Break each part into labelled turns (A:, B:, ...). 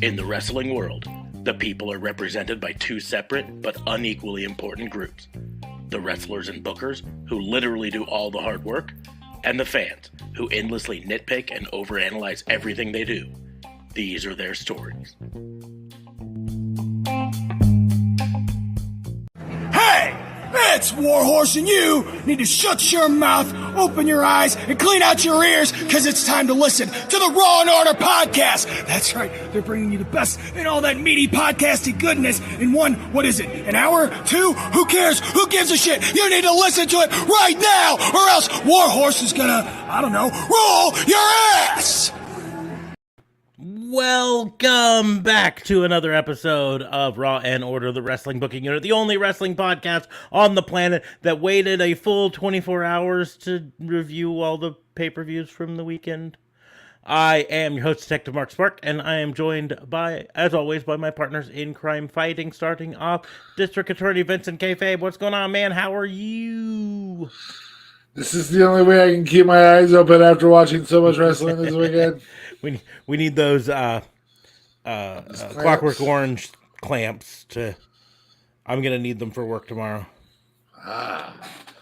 A: In the wrestling world, the people are represented by two separate but unequally important groups. The wrestlers and bookers, who literally do all the hard work, and the fans, who endlessly nitpick and overanalyze everything they do. These are their stories.
B: Hey! It's Warhorse, and you need to shut your mouth, open your eyes, and clean out your ears, because it's time to listen to the Raw and Order podcast. That's right, they're bringing you the best in all that meaty podcasty goodness in one, what is it, an hour? Two? Who cares? Who gives a shit? You need to listen to it right now, or else Warhorse is gonna, I don't know, roll your ass!
A: Welcome back to another episode of Raw and Order, the Wrestling Booking Unit, the only wrestling podcast on the planet that waited a full 24 hours to review all the pay-per-views from the weekend. I am your host, Detective Mark Spark, and I am joined by, as always, by my partners in crime fighting, starting off District Attorney Vincent Kayfabe. What's going on, man? How are you?
C: This is the only way I can keep my eyes open after watching so much wrestling this weekend.
A: We need those Clockwork Orange clamps to. I'm gonna need them for work tomorrow.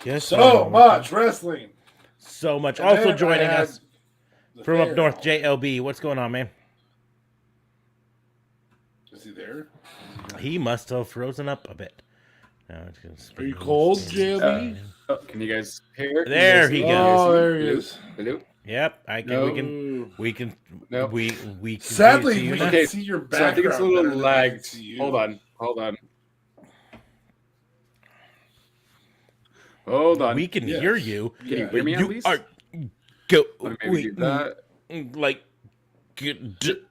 A: Yes,
C: so much wrestling.
A: So much.
C: And
A: also joining us from up north,
C: fair.
A: JLB. What's going on, man?
C: Is he there?
A: He must have frozen up a bit.
C: Are you cold, JLB?
D: Can you guys hear?
A: There he goes.
C: Oh, there he is.
D: Hello?
A: Yep, I can.
D: No.
A: We can.
D: No.
A: We can.
C: Sadly,
A: see you
C: we
A: now.
C: can see your
D: So I
C: background.
D: think it's a
C: better
D: little
C: than we
D: lagged.
C: can see you.
D: Hold on.
A: We can
C: Yes.
A: hear you.
D: Can you
A: but
D: hear me at
A: you
D: least?
A: are go.
D: Or maybe do that.
A: Like.
D: Obrigado,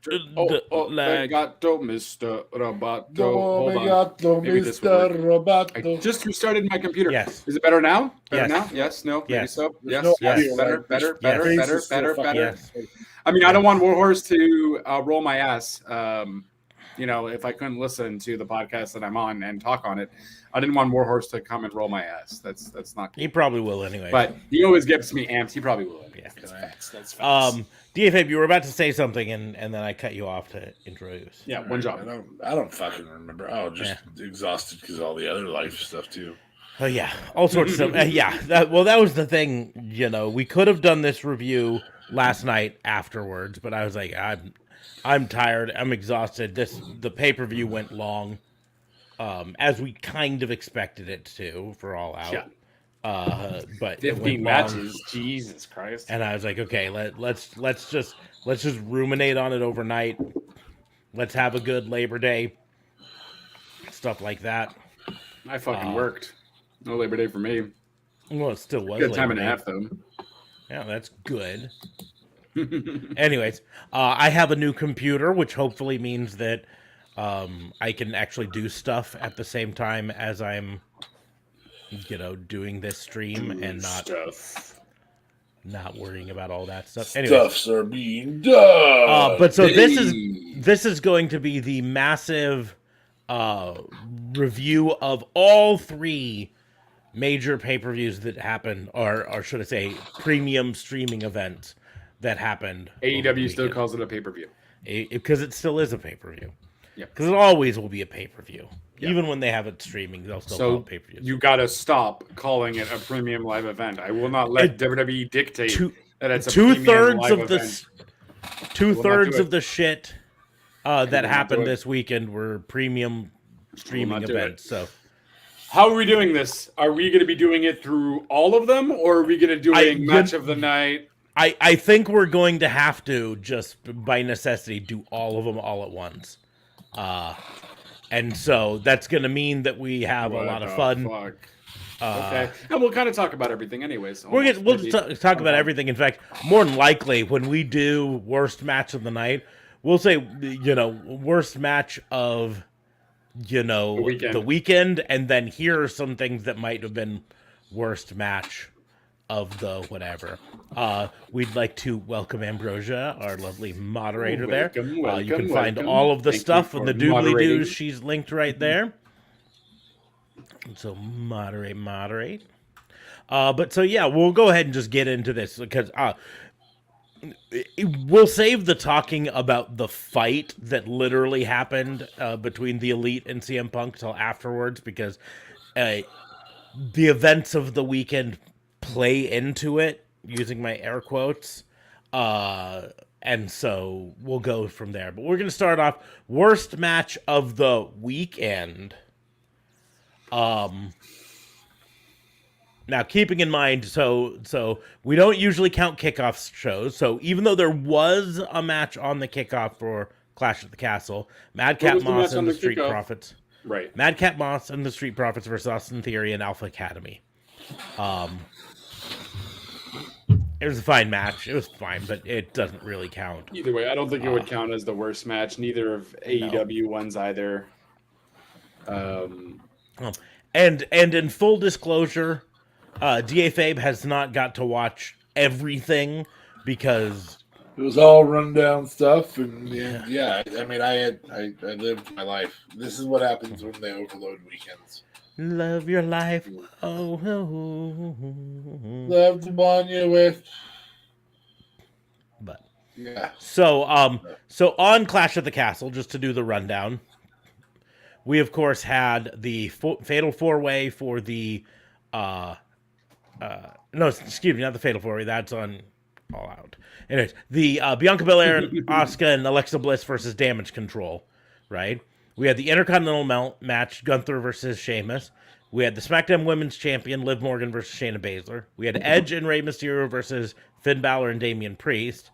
D: Mr. Roboto. Hold on.
C: Obrigado,
D: Maybe this will
C: Mr.
D: work. I
C: Roboto.
D: just restarted my computer.
A: Yes.
D: Is it better now?
A: Yes.
D: Better now? Yes. No. Maybe
A: Yes.
D: so.
C: There's
D: Yes.
C: no
D: Yes.
C: audio,
D: Better.
C: right?
D: Better.
C: Your
D: Better.
C: face
D: Better.
C: is still
D: Better.
C: fucking-
D: Better.
A: Yes.
D: I mean, I don't want Warhorse to roll my ass. If I couldn't listen to the podcast that I'm on and talk on it, I didn't want Warhorse to come and roll my ass. That's not good.
A: He probably will anyway.
D: But he always gets me amped. He probably will.
A: Yeah.
C: That's facts.
A: DFAB, you were about to say something, and then I cut you off to introduce.
D: Yeah, one job.
C: I don't fucking remember. Oh, just exhausted because all the other life stuff too.
A: Oh yeah, all sorts of stuff. That was the thing. We could have done this review last night afterwards, but I was like, I'm tired. I'm exhausted. The pay-per-view went long, as we kind of expected it to for All Out.
D: Yeah.
A: But it
D: 15
A: went long.
D: matches. Jesus Christ.
A: And I was like, okay, let's just ruminate on it overnight. Let's have a good Labor Day. Stuff like that.
D: I fucking worked. No Labor Day for me.
A: Well, it still was
D: Good time
A: Labor
D: and a
A: Day.
D: half, though.
A: Yeah, that's good. Anyways, I have a new computer, which hopefully means that I can actually do stuff at the same time as I'm, doing this stream and not worrying about all that stuff. Anyways,
C: Stuffs are being done.
A: but so
D: Hey.
A: this is going to be the massive review of all three major pay-per-views that happened, or should I say, premium streaming events that happened.
D: AEW still calls it a pay-per-view.
A: Because it still is a pay-per-view.
D: Yeah.
A: Because it always will be a pay-per-view.
D: Yeah.
A: Even when they have it streaming, they'll still call
D: So
A: it pay-per-view.
D: you got to stop calling it a premium live event. I will not let WWE dictate that it's a premium
A: Two-thirds
D: live
A: of
D: event.
A: two-thirds
D: do
A: of
D: it.
A: the shit that
D: not
A: happened
D: do it.
A: this weekend were premium streaming
D: not do it.
A: events. So
D: How are we doing this? Are we going to be doing it through all of them, or are we going to do a match of the night?
A: I think we're going to have to, just by necessity, do all of them all at once. And so that's going to mean that we have a lot of fun.
D: Fuck? Okay, and we'll kind of talk about everything anyways.
A: We'll
D: Maybe.
A: talk about everything. In fact, more than likely, when we do worst match of the night, we'll say, worst match of, the weekend, and then here are some things that might have been worst match of the whatever. We'd like to welcome Ambrosia, our lovely moderator there. You can find all of the stuff in the doobly-doos. She's linked right there. So moderate. But so yeah, we'll go ahead and just get into this because we'll save the talking about the fight that literally happened between the Elite and CM Punk till afterwards, because the events of the weekend play into it, using my air quotes. And so we'll go from there. But we're going to start off worst match of the weekend. Now, keeping in mind, so we don't usually count kickoff shows. So even though there was a match on the kickoff for Clash at the Castle, Madcap Moss and the Street Profits.
D: Right.
A: Madcap Moss and the Street Profits versus Austin Theory and Alpha Academy. It was a fine match. It was fine, but it doesn't really count.
D: Either way, I don't think it would count as the worst match. Neither of AEW ones either.
A: And in full disclosure, DA Fabe has not got to watch everything because
C: it was all rundown stuff, and yeah. I mean, I lived my life. This is what happens when they overload weekends.
A: Love your life. Oh.
C: Love the one you're with.
A: But
C: yeah.
A: So on Clash at the Castle, just to do the rundown, we of course had the Fatal 4-Way for the no, excuse me, not the Fatal 4-Way. That's on All Out. Anyways, the Bianca Belair, Asuka, and Alexa Bliss versus Damage Control, right? We had the Intercontinental match, Gunther versus Sheamus. We had the SmackDown Women's Champion, Liv Morgan versus Shayna Baszler. We had Edge and Rey Mysterio versus Finn Balor and Damian Priest.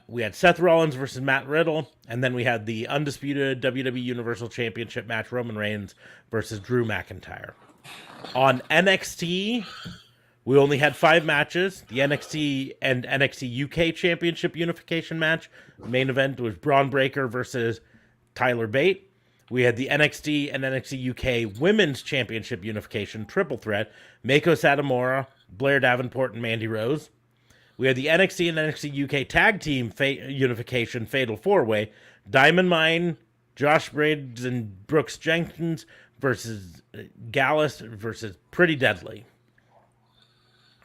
A: We had Seth Rollins versus Matt Riddle. And then we had the undisputed WWE Universal Championship match, Roman Reigns versus Drew McIntyre. On NXT, we only had 5 matches. The NXT and NXT UK Championship Unification match. The main event was Braun Breaker versus Tyler Bate. We had the NXT and NXT UK Women's Championship Unification Triple Threat. Mako Satomura, Blair Davenport, and Mandy Rose. We had the NXT and NXT UK Tag Team Unification Fatal 4-Way. Diamond Mine, Josh Briggs, and Brooks Jenkins versus Gallus versus Pretty Deadly.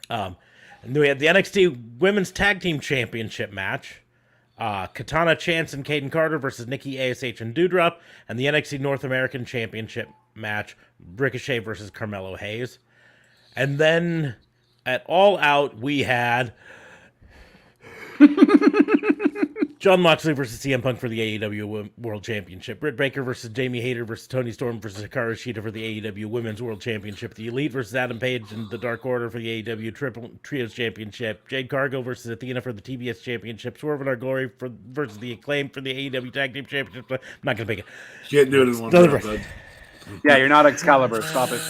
A: And then we had the NXT Women's Tag Team Championship match. Katana Chance and Caden Carter versus Nikki ASH and Doudrop, and the NXT North American Championship match, Ricochet versus Carmelo Hayes. And then at All Out, we had Jon Moxley versus CM Punk for the AEW World Championship. Britt Baker versus Jamie Hayter versus Toni Storm versus Hikaru Shida for the AEW Women's World Championship. The Elite versus Adam Page and the Dark Order for the AEW Trios Championship. Jade Cargill versus Athena for the TBS Championship. Swerve and Our Glory versus the Acclaim for the AEW Tag Team Championship. I'm not going to pick it.
C: Can't do it in one round, bud.
D: Yeah, you're not Excalibur. Stop it.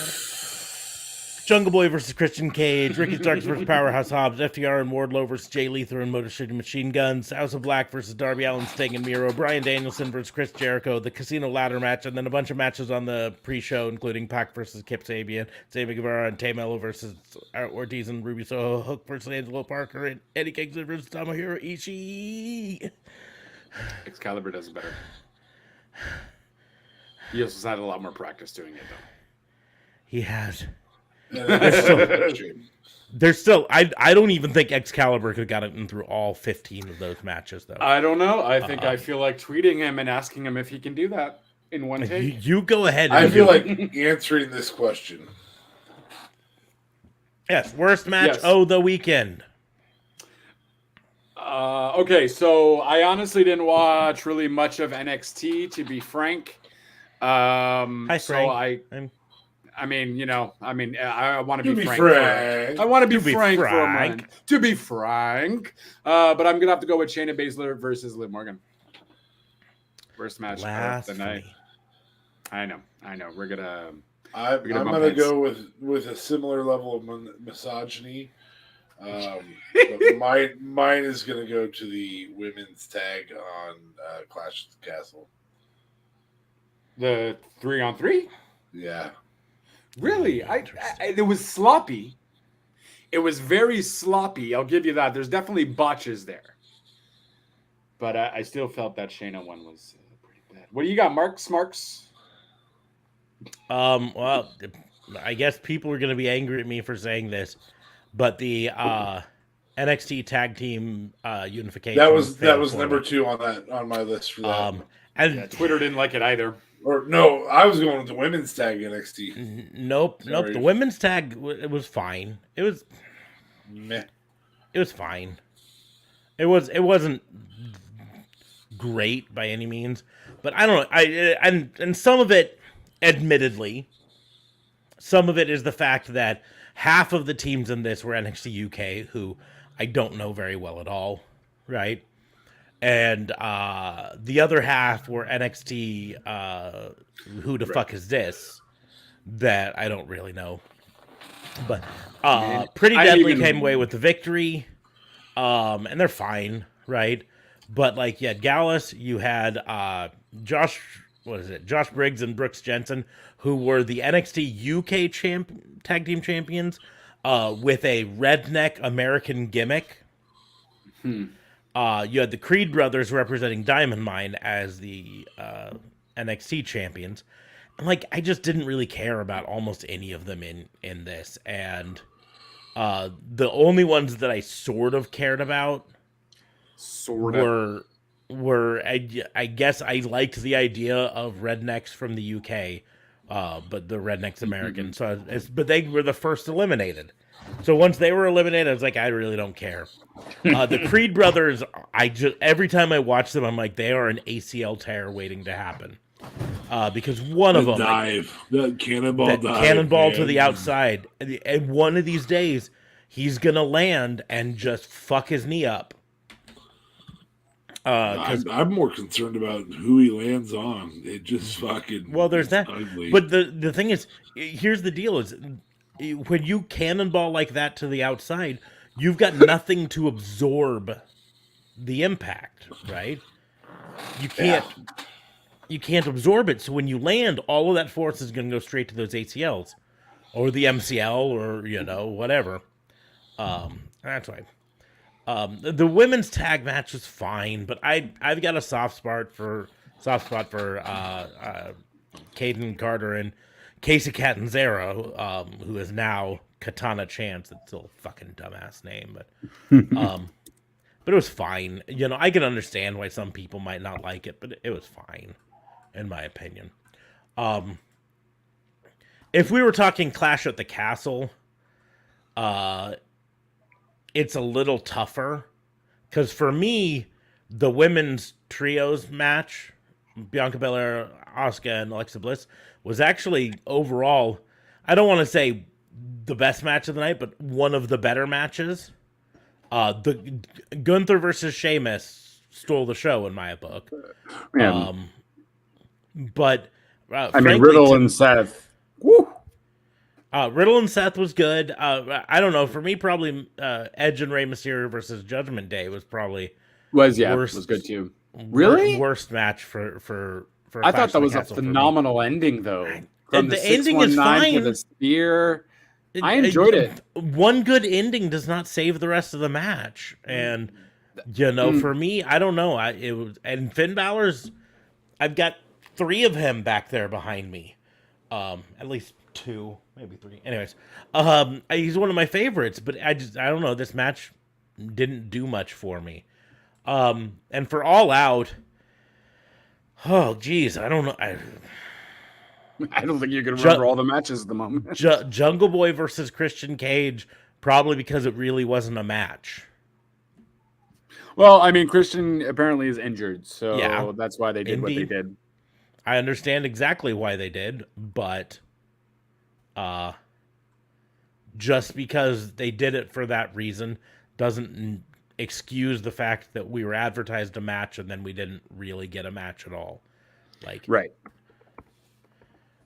A: Jungle Boy versus Christian Cage, Ricky Starks versus Powerhouse Hobbs, FTR and Wardlow versus Jay Lethal and Motor City Machine Guns, House of Black versus Darby Allin, Sting and Miro, Bryan Danielson versus Chris Jericho, the Casino Ladder match, and then a bunch of matches on the pre-show, including Pac versus Kip Sabian, Sammy Guevara and Tamelo versus Ortiz and Ruby Soho, Hook versus Angelo Parker, and Eddie Kingston versus Tomohiro Ishii.
D: Excalibur does it better. He also had a lot more practice doing it, though.
A: He has. There's still I don't even think Excalibur could have gotten through all 15 of those matches, though.
D: I don't know. I feel like tweeting him and asking him if he can do that in one take.
A: You go ahead.
C: I feel like answering this question.
A: Yes, worst match of the weekend.
D: Okay, so I honestly didn't watch really much of NXT, to be frank.
A: Hi, Frank.
D: So I want to be frank. I want to be frank for a moment. To be frank. But I'm going to have to go with Shayna Baszler versus Liv Morgan. Worst match of the night. I know. We're going to...
C: I'm going to go with a similar level of misogyny. But mine is going to go to the women's tag on Clash of the Castle.
D: The 3-on-3?
C: Yeah.
D: Really? It was sloppy. It was very sloppy. I'll give you that. There's definitely botches there. But I still felt that Shayna one was pretty bad. What do you got, Marks?
A: Well, I guess people are going to be angry at me for saying this, but the NXT Tag Team Unification.
C: That was number 2 on my list for that.
A: And
D: Twitter didn't like it either.
C: Or no, I was going with the women's tag NXT.
A: Nope. The women's tag, it was fine. It was
C: meh.
A: It was fine. It wasn't great by any means, but I don't know. And some of it, admittedly, some of it is the fact that half of the teams in this were NXT UK, who I don't know very well at all, right? And the other half were NXT, who the fuck is this? That I don't really know. But Pretty Deadly came away with the victory, and they're fine, right? But like, you had Gallus, you had Josh Briggs and Brooks Jensen, who were the NXT UK tag team champions, with a redneck American gimmick. You had the Creed brothers representing Diamond Mine as the NXT champions. And like, I just didn't really care about almost any of them in this. And the only ones that I sort of cared about were I guess I liked the idea of rednecks from the UK, but the rednecks American. But they were the first eliminated. So once they were eliminated, I was like, I really don't care. The Creed brothers, every time I watch them, I'm like, they are an ACL tear waiting to happen. Because one of them,
C: that
A: cannonball to the outside, and one of these days, he's gonna land and just fuck his knee up.
C: I'm more concerned about who he lands on. It just fucking
A: there's that.
C: Ugly.
A: But the thing is, here's the deal: is when you cannonball like that to the outside, you've got nothing to absorb the impact, right? You can't absorb it. So when you land, all of that force is going to go straight to those ACLs or the MCL or whatever. That's why. The women's tag match was fine, but I've got a soft spot for Caden Carter and Casey Catanzaro, who is now Katana Chance. That's still a fucking dumbass name, but it was fine. I can understand why some people might not like it, but it was fine, in my opinion. If we were talking Clash at the Castle, it's a little tougher, because for me, the women's trios match, Bianca Belair, Asuka, and Alexa Bliss, was actually overall, I don't want to say the best match of the night, but one of the better matches. The Gunther versus Sheamus stole the show in my book.
D: Yeah.
A: But
D: Riddle and Seth. Woo!
A: Riddle and Seth was good. I don't know. For me, probably Edge and Rey Mysterio versus Judgment Day was probably
D: was good too. Really,
A: worst match for
D: I thought that was a phenomenal ending, though. From
A: the ending is fine.
D: To the spear, I enjoyed it.
A: One good ending does not save the rest of the match, and for me, I don't know. And Finn Balor's. I've got 3 of him back there behind me, at least 2, maybe 3. Anyways, he's one of my favorites, but I don't know. This match didn't do much for me. And for All Out, oh geez, I don't know.
D: I don't think you can remember all the matches at the moment.
A: Jungle Boy versus Christian Cage, probably because it really wasn't a match.
D: Well, I mean, Christian apparently is injured, so that's why they did what they did.
A: I understand exactly why they did, but just because they did it for that reason doesn't excuse the fact that we were advertised a match and then we didn't really get a match at all. Like,
D: right.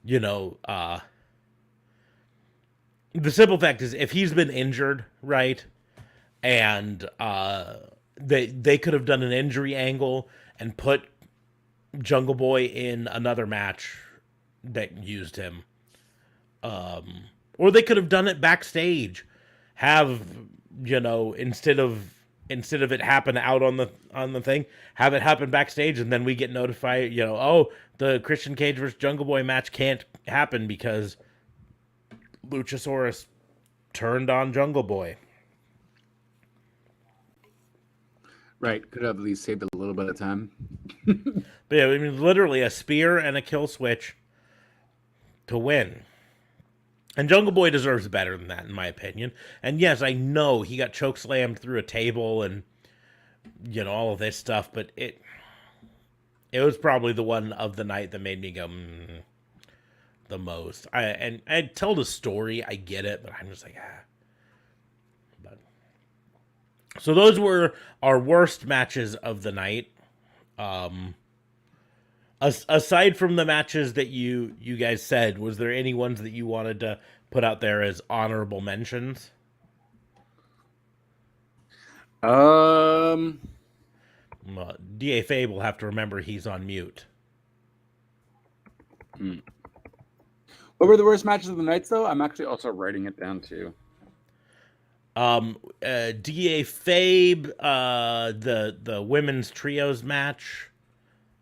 A: The simple fact is, if he's been injured, right, and they could have done an injury angle and put Jungle Boy in another match that used him, or they could have done it backstage, have instead of it happen out on the thing, have it happen backstage, and then we get notified, the Christian Cage versus Jungle Boy match can't happen because Luchasaurus turned on Jungle Boy.
D: Right. Could have at least saved a little bit of time.
A: But yeah, I mean, literally a spear and a kill switch to win. And Jungle Boy deserves better than that, in my opinion. And yes, I know he got chokeslammed through a table and, all of this stuff, but it was probably the one of the night that made me go, the most. I tell the story, I get it, but I'm just like, But so those were our worst matches of the night. Aside from the matches that you guys said, was there any ones that you wanted to put out there as honorable mentions? DA Fabe will have to remember he's on mute.
D: What were the worst matches of the night, though? I'm actually also writing it down too.
A: DA Fabe, the women's trios match,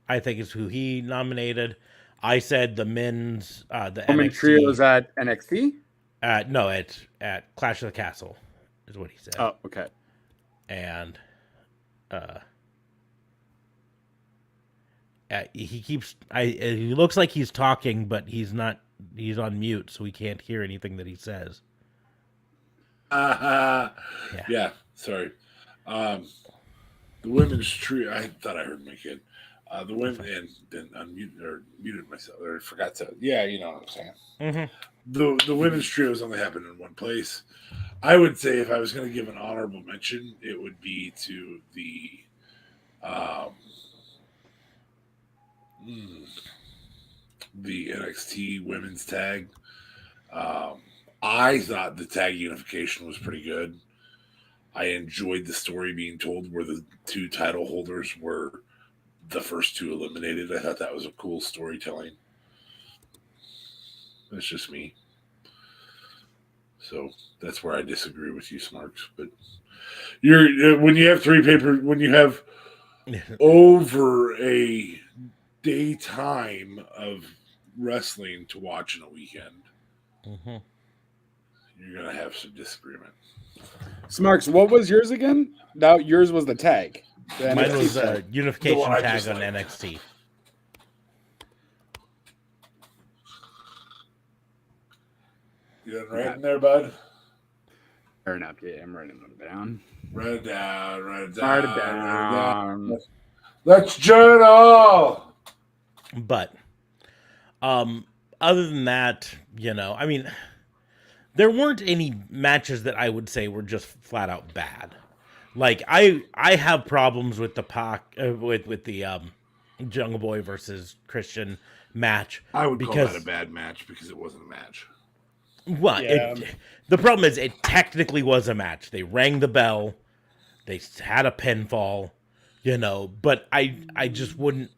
A: I think is who he nominated. I said the men's the
D: women
A: NXT
D: trios at NXT.
A: No, at Clash of the Castle is what he said.
D: Oh, okay.
A: And he keeps. He looks like he's talking, but he's not. He's on mute, so we can't hear anything that he says.
C: Yeah, sorry. The women's trio. I thought I heard my kid. The women and then unmuted or muted myself or forgot to. Yeah, you know what I'm saying.
A: Mm-hmm.
C: The women's trios only happen in one place. I would say if I was going to give an honorable mention, it would be to the NXT women's tag. I thought the tag unification was pretty good. I enjoyed the story being told where the two title holders were the first two eliminated. I thought that was a cool storytelling. That's just me. So that's where I disagree with you, Smarks. But when you have over a daytime of wrestling to watch in a weekend, you're gonna have some disagreement.
D: Smarks, what was yours again? Now yours was the tag.
A: Mine was a unification tag on NXT.
C: You done writing there, bud?
D: Fair enough. Yeah, I'm writing them down.
C: Write it down.
D: Write it down.
C: Let's journal.
A: But, other than that, I mean, there weren't any matches that I would say were just flat out bad. Like I have problems with the with the Jungle Boy versus Christian match.
C: I would call that a bad match because it wasn't a match.
A: Well, yeah. The problem is it technically was a match. They rang the bell, they had a pinfall, but I just wouldn't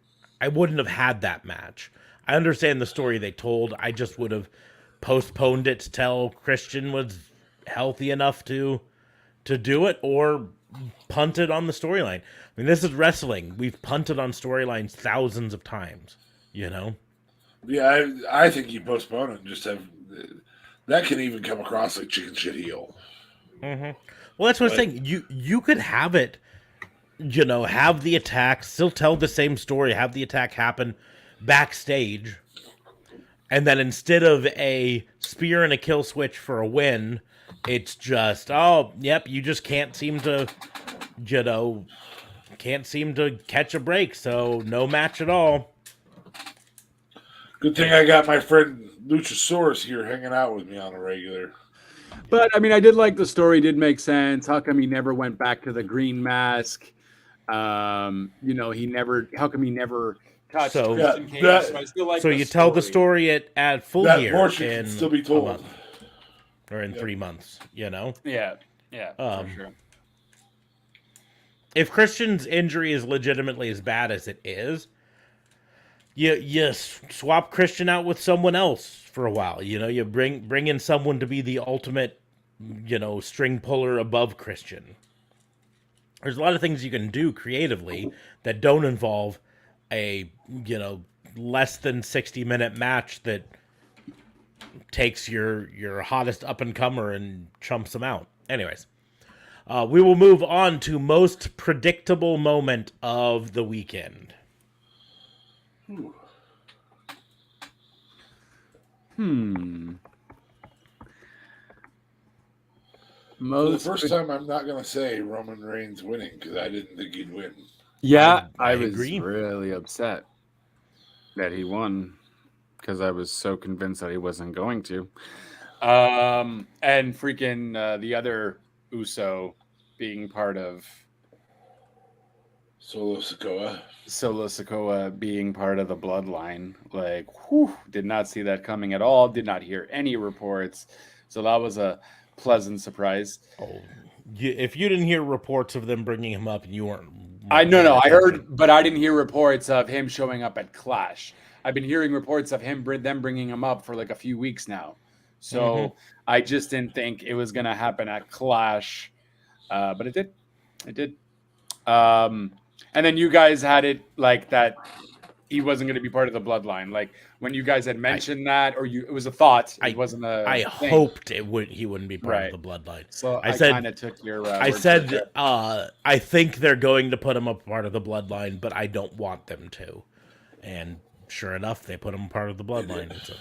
A: have had that match. I understand the story they told. I just would have postponed it till Christian was healthy enough to do it, or punted on the storyline. I mean, this is wrestling. We've punted on storylines thousands of times, Yeah,
C: I think you postpone it and just have that can even come across like chicken shit heel.
A: Mm-hmm. Well, that's what I'm saying. You could have it, have the attack, still tell the same story, have the attack happen backstage, and then instead of a spear and a kill switch for a win, it's just, you just can't seem to, catch a break, so no match at all.
C: Good thing I got my friend Luchasaurus here hanging out with me on a regular.
D: But, I mean, I did like the story, did make sense. How come he never went back to the green mask? How come he never touched Christian Cage? So I still like
A: you tell the story at Full Gear.
C: That portion can still be told.
A: Or in 3 months,
D: Yeah, for sure.
A: If Christian's injury is legitimately as bad as it is, you swap Christian out with someone else for a while. You bring in someone to be the ultimate, string puller above Christian. There's a lot of things you can do creatively that don't involve a, less than 60-minute match that takes your hottest up-and-comer and chumps them out. Anyways, We will move on to most predictable moment of the weekend.
C: For the first time, I'm not going to say Roman Reigns winning because I didn't think he'd win.
D: Yeah, I was
A: agree.
D: really upset that he won because I was so convinced that he wasn't going to. And freaking the other Uso being part of
C: Solo
D: Sikoa being part of the bloodline. Like, did not see that coming at all. Did not hear any reports. So that was a pleasant surprise.
A: Oh, if you didn't hear reports of them bringing him up, and you weren't.
D: I heard, but I didn't hear reports of him showing up at Clash. I've been hearing reports of them bringing him up for like a few weeks now. So I just didn't think it was going to happen at Clash, but it did. It did. And then you guys had it like that he wasn't going to be part of the bloodline. Like when you guys had mentioned that, or it was a thought. It wasn't a.
A: I hoped he wouldn't be part of the bloodline.
D: So I kind of took your.
A: I said I think they're going to put him a part of the bloodline, but I don't want them to. And sure enough, they put him part of the bloodline. So,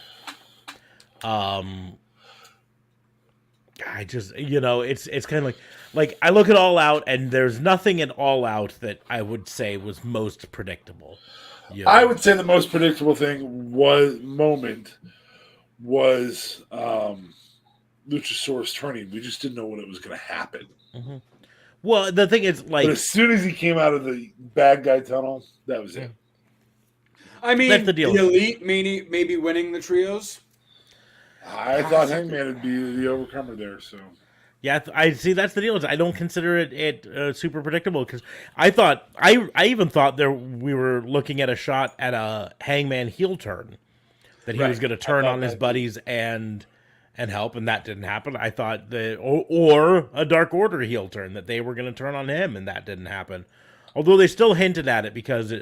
A: I just, it's kind of like I look at All Out, and there's nothing in All Out that I would say was most predictable.
C: I would say the most predictable thing was Luchasaurus turning. We just didn't know when it was going to happen.
A: Mm-hmm. Well, the thing is, like,
C: but as soon as he came out of the bad guy tunnel, that was it.
D: I mean,
A: that's the deal.
D: The Elite maybe winning the trios.
C: I thought Hangman would be the overcomer there. So
A: yeah, I see. That's the deal. Is I don't consider it super predictable because I even thought we were looking at a shot at a Hangman heel turn, that he was going to turn on his buddies and help, and that didn't happen. I thought that or a Dark Order heel turn, that they were going to turn on him, and that didn't happen. Although they still hinted at it because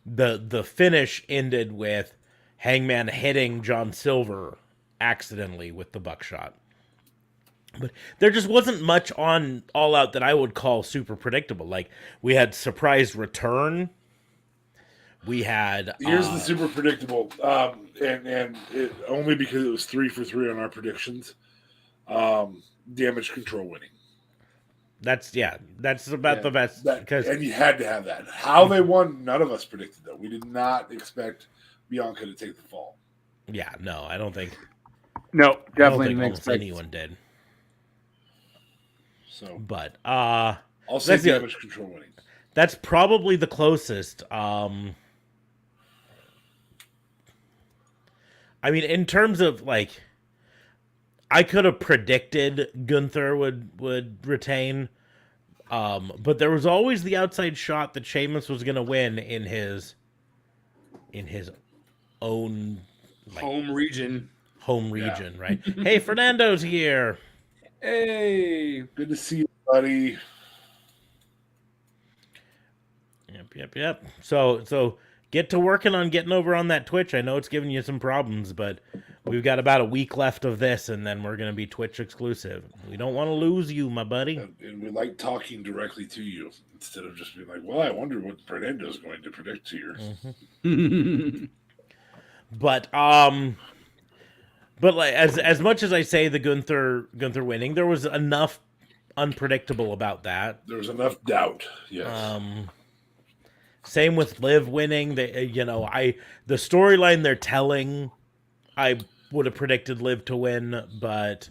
A: the finish ended with Hangman hitting John Silver accidentally with the buckshot. But there just wasn't much on All Out that I would call super predictable. Like, we had surprise return. We had
C: here's the super predictable, and it, only because it was 3 for 3 on our predictions. Damage Control winning.
A: That's about the best because
C: and you had to have that. How they won, none of us predicted that. We did not expect Bianca to take the fall.
A: Yeah, no, I don't think.
D: No, definitely
A: didn't expect anyone did.
C: So,
A: but
C: I'll say Damage Control winning.
A: That's probably the closest. I mean, in terms of like, I could have predicted Gunther would retain, but there was always the outside shot that Sheamus was going to win in his own
D: home region.
A: Right? Hey, Fernando's here.
D: Hey,
C: good to see you, buddy.
A: Yep. So get to working on getting over on that Twitch. I know it's giving you some problems, but we've got about a week left of this, and then we're going to be Twitch exclusive. We don't want to lose you, my buddy.
C: And we like talking directly to you instead of just being like, well, I wonder what Fernando's going to predict here.
A: Mm-hmm. But like as much as I say the Gunther winning, there was enough unpredictable about that.
C: There was enough doubt. Yes.
A: Same with Liv winning. The storyline they're telling, I would have predicted Liv to win, but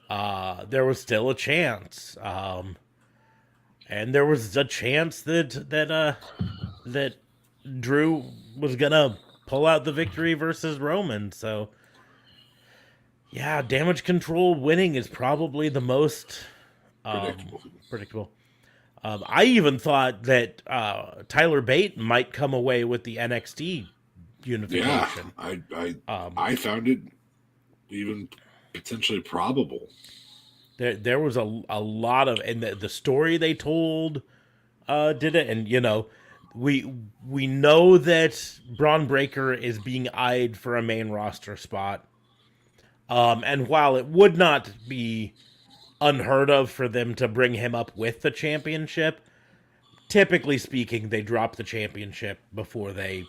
A: there was still a chance. And there was a chance that Drew was gonna pull out the victory versus Roman. So yeah, Damage Control winning is probably the most predictable. I even thought that Tyler Bate might come away with the NXT unification.
C: Yeah, I found it even potentially probable.
A: There was a lot of, and the story they told did it, and we know that Braun Breaker is being eyed for a main roster spot. And while it would not be unheard of for them to bring him up with the championship. Typically speaking, they drop the championship before they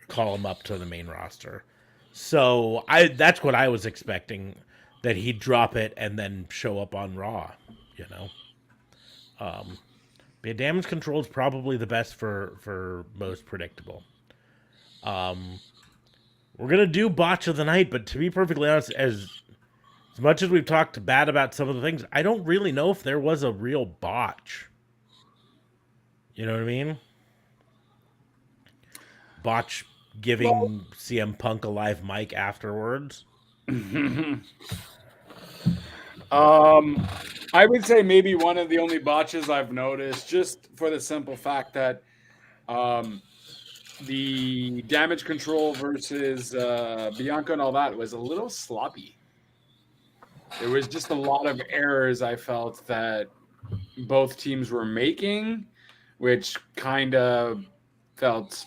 A: call him up to the main roster. So that's what I was expecting, that he'd drop it and then show up on Raw, But damage control is probably the best for most predictable. We're gonna do botch of the night, but to be perfectly honest, as much as we've talked bad about some of the things, I don't really know if there was a real botch. You know what I mean? Botch giving CM Punk a live mic afterwards.
D: I would say maybe one of the only botches I've noticed, just for the simple fact that the damage control versus Bianca and all that was a little sloppy. There was just a lot of errors I felt that both teams were making, which kind of hurt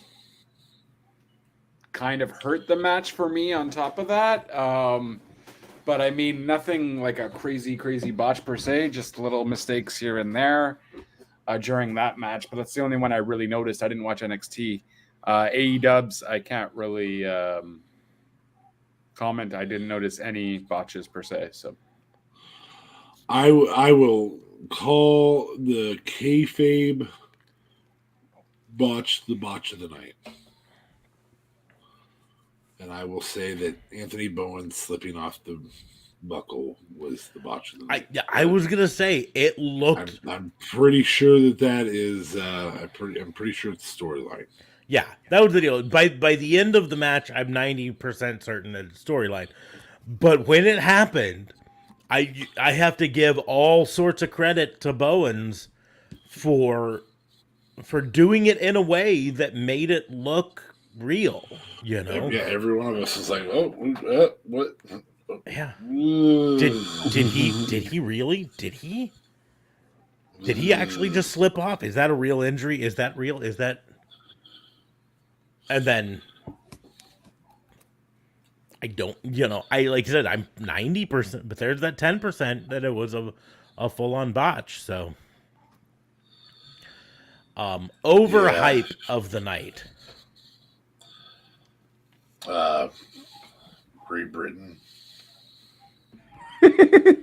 D: the match for me on top of that. But I mean, nothing like a crazy botch per se, just little mistakes here and there during that match. But that's the only one I really noticed. I didn't watch NXT. AEWs, I can't really comment. I didn't notice any botches per se. So
C: I will call the kayfabe botch the botch of the night. And I will say that Anthony Bowen slipping off the buckle was the botch of the night.
A: I was gonna say it looked.
C: I'm pretty sure that is. I'm pretty sure it's storyline.
A: Yeah, that was the deal. By the end of the match, I'm 90% certain that it's storyline. But when it happened, I have to give all sorts of credit to Bowens for doing it in a way that made it look real. Yeah,
C: every one of us is like, oh, what?
A: Yeah. Did he really? Did he actually just slip off? Is that a real injury? Is that real? Is that? And then I don't, I like I said, I'm 90%, but there's that 10% that it was a full-on botch. So, overhype of the night.
C: Great Britain.
A: Yeah.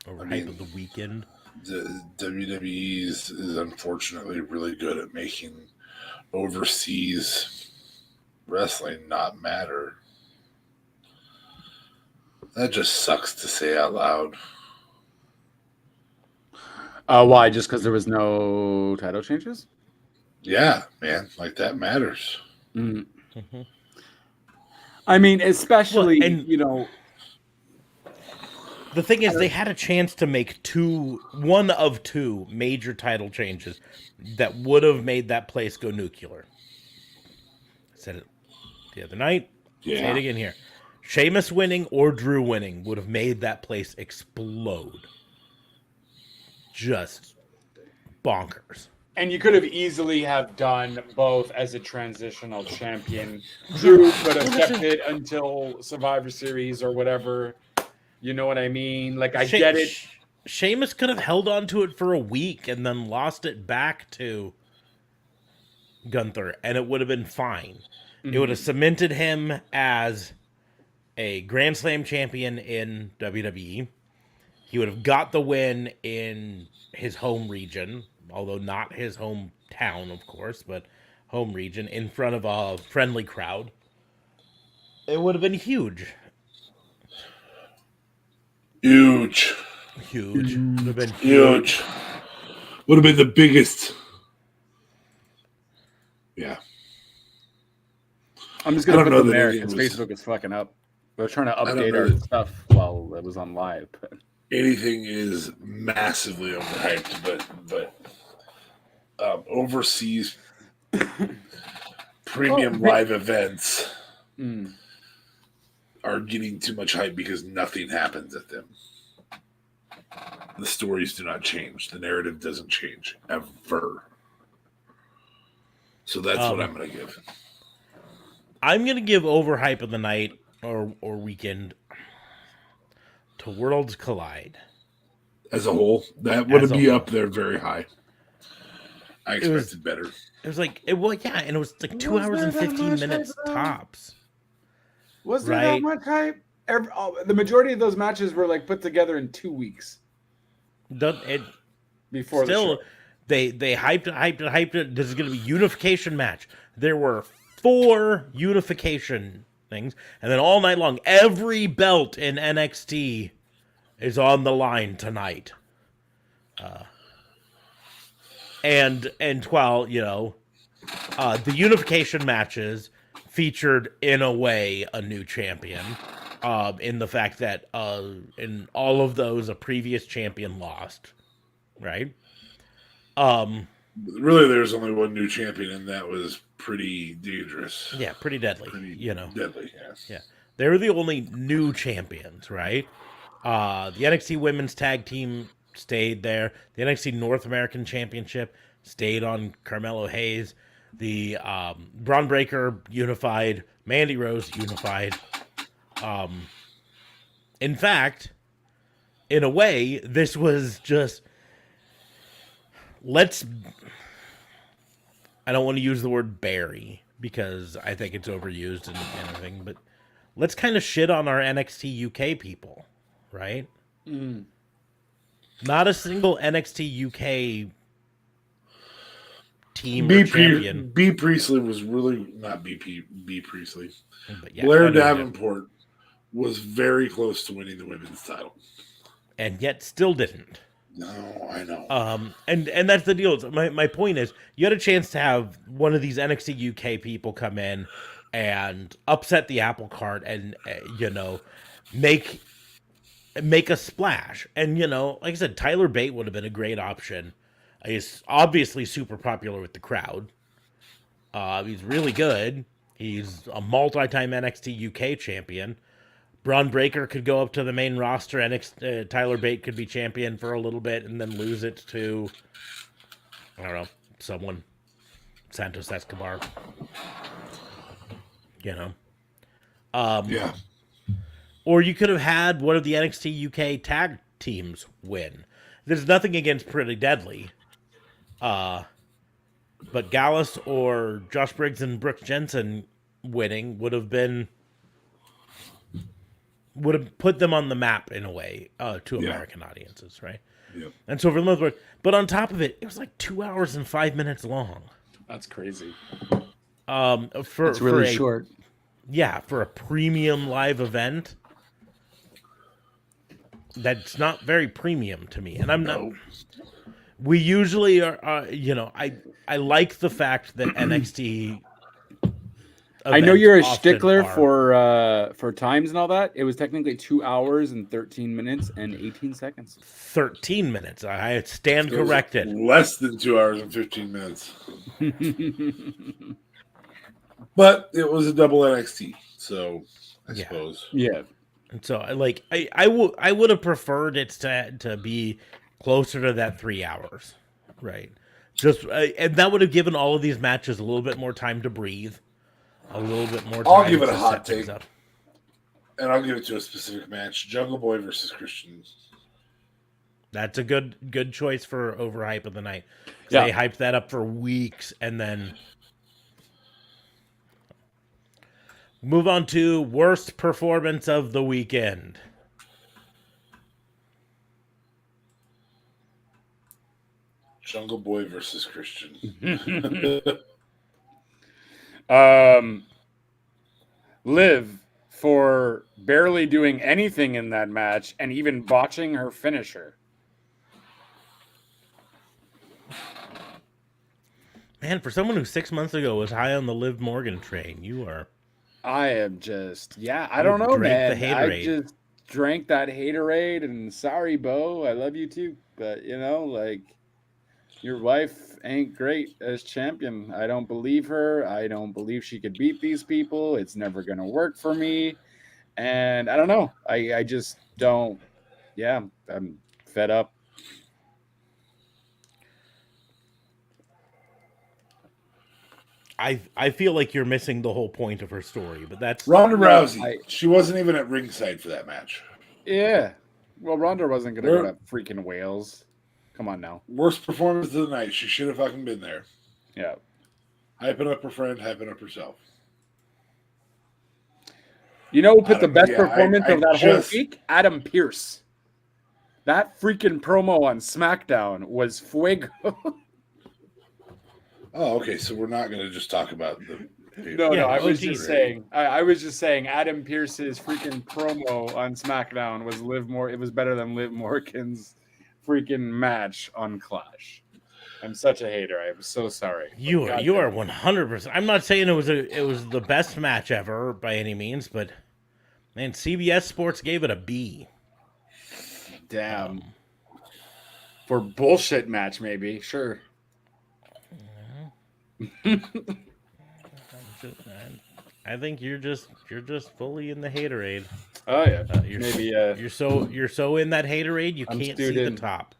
A: Overhype of the weekend.
C: The WWE is unfortunately really good at making overseas wrestling not matter. That just sucks to say out loud.
D: Why? Just because there was no title changes?
C: Yeah, man. Like, that matters.
D: Mm-hmm. I mean, especially,
A: the thing is, they had a chance to make one of two major title changes that would have made that place go nuclear. I said it the other night.
C: Yeah.
A: Say it again here. Sheamus winning or Drew winning would have made that place explode. Just bonkers.
D: And you could have easily have done both as a transitional champion. Drew could have kept it until Survivor Series or whatever. You know what I mean? Like, I get it.
A: Sheamus could have held on to it for a week and then lost it back to Gunther, and it would have been fine. Mm-hmm. It would have cemented him as a Grand Slam champion in WWE. He would have got the win in his home region, although not his hometown, of course, but home region, in front of a friendly crowd. It would have been huge.
C: Huge.
A: Would have been
C: huge. Would have been the biggest. Yeah.
D: I'm just going to put them there because Facebook is fucking up. We're trying to update our stuff while it was on live. But
C: anything is massively overhyped, but overseas premium live events are getting too much hype because nothing happens at them. The stories do not change. The narrative doesn't change ever. So that's what I'm going to give.
A: I'm going to give overhype of the night or weekend. to Worlds Collide.
C: As a whole, that would be up there very high. I expected better.
A: It was like, and it was like 2 hours and 15 minutes tops.
D: Was there that much hype? The majority of those matches were like put together in 2 weeks. Before
A: still,
D: the show.
A: They hyped it. This is going to be unification match. There were 4 unification things, and then all night long, every belt in NXT is on the line tonight. And while, the unification matches featured, in a way, a new champion, in the fact that in all of those, a previous champion lost, right?
C: Really, there's only one new champion, and that was pretty dangerous.
A: Yeah, pretty deadly.
C: Deadly, yes.
A: Yeah, they were the only new champions, right? The NXT Women's Tag Team stayed there. The NXT North American Championship stayed on Carmelo Hayes. The Braun Breaker unified. Mandy Rose unified. In fact, in a way, this was just... I don't want to use the word bury because I think it's overused and everything, but let's kind of shit on our NXT UK people, right?
D: Mm.
A: Not a single NXT UK team or champion.
C: B. Priestley was really not B. Priestley.
A: But yeah,
C: Blair Davenport was very close to winning the women's title,
A: and yet still didn't.
C: No, I know.
A: And that's the deal. My point is, you had a chance to have one of these NXT UK people come in and upset the apple cart and make a splash. And like I said, Tyler Bate would have been a great option. He's obviously super popular with the crowd. He's really good. He's a multi-time NXT UK champion. Braun Breaker could go up to the main roster, and Tyler Bate could be champion for a little bit and then lose it to, I don't know, someone. Santos Escobar.
C: Yeah.
A: Or you could have had one of the NXT UK tag teams win. There's nothing against Pretty Deadly. But Gallus or Josh Briggs and Brooks Jensen winning would have put them on the map in a way to American audiences, right?
C: Yeah.
A: And so for the most part, but on top of it, it was like 2 hours and 5 minutes long.
D: That's crazy.
A: It's
E: really short.
A: Yeah, for a premium live event, that's not very premium to me. And I'm not. We usually are. I like the fact that NXT.
E: I know you're a stickler for times and all that. It was technically 2 hours and 13 minutes and 18 seconds.
A: 13 minutes. I stand corrected.
C: Less than 2 hours and 15 minutes. But it was a double NXT, so I suppose.
E: Yeah.
A: And so I would have preferred it to be closer to that 3 hours, right? And that would have given all of these matches a little bit more time to breathe. A little bit more time.
C: I'll give it a hot take. And I'll give it to a specific match. Jungle Boy versus Christian.
A: That's a good choice for overhype of the night.
E: Yeah.
A: They hyped that up for weeks and then move on to worst performance of the weekend.
C: Jungle Boy versus Christian.
D: Liv for barely doing anything in that match and even botching her finisher.
A: Man, for someone who 6 months ago was high on the Liv Morgan train, you are.
D: I am just, I don't know, man.
A: The haterade.
D: I just drank that haterade, and sorry, Bo, I love you too, but your wife ain't great as champion. I don't believe her. I don't believe she could beat these people. It's never going to work for me. And I don't know. I just don't. Yeah, I'm fed up.
A: I feel like you're missing the whole point of her story, but that's
C: Ronda Rousey. She wasn't even at ringside for that match.
D: Yeah. Well, Ronda wasn't going to go to freaking Wales. Come on now.
C: Worst performance of the night. She should have fucking been there.
D: Yeah.
C: Hyping up her friend, hyping up herself.
D: You know who put the best performance of that whole week? Adam Pearce. That freaking promo on SmackDown was fuego.
C: Oh, okay. So we're not going to just talk about the.
D: No, I was just saying. I was just saying. Adam Pearce's freaking promo on SmackDown was It was better than Liv Morgan's freaking match on Clash. I'm such a hater. I'm so sorry.
A: You are 100%. I'm not saying it was the best match ever by any means, but man, CBS Sports gave it a B.
D: Damn. For bullshit match, maybe. Sure.
A: I think you're just fully in the haterade.
D: Oh yeah,
A: you're so in that haterade you can't see the top.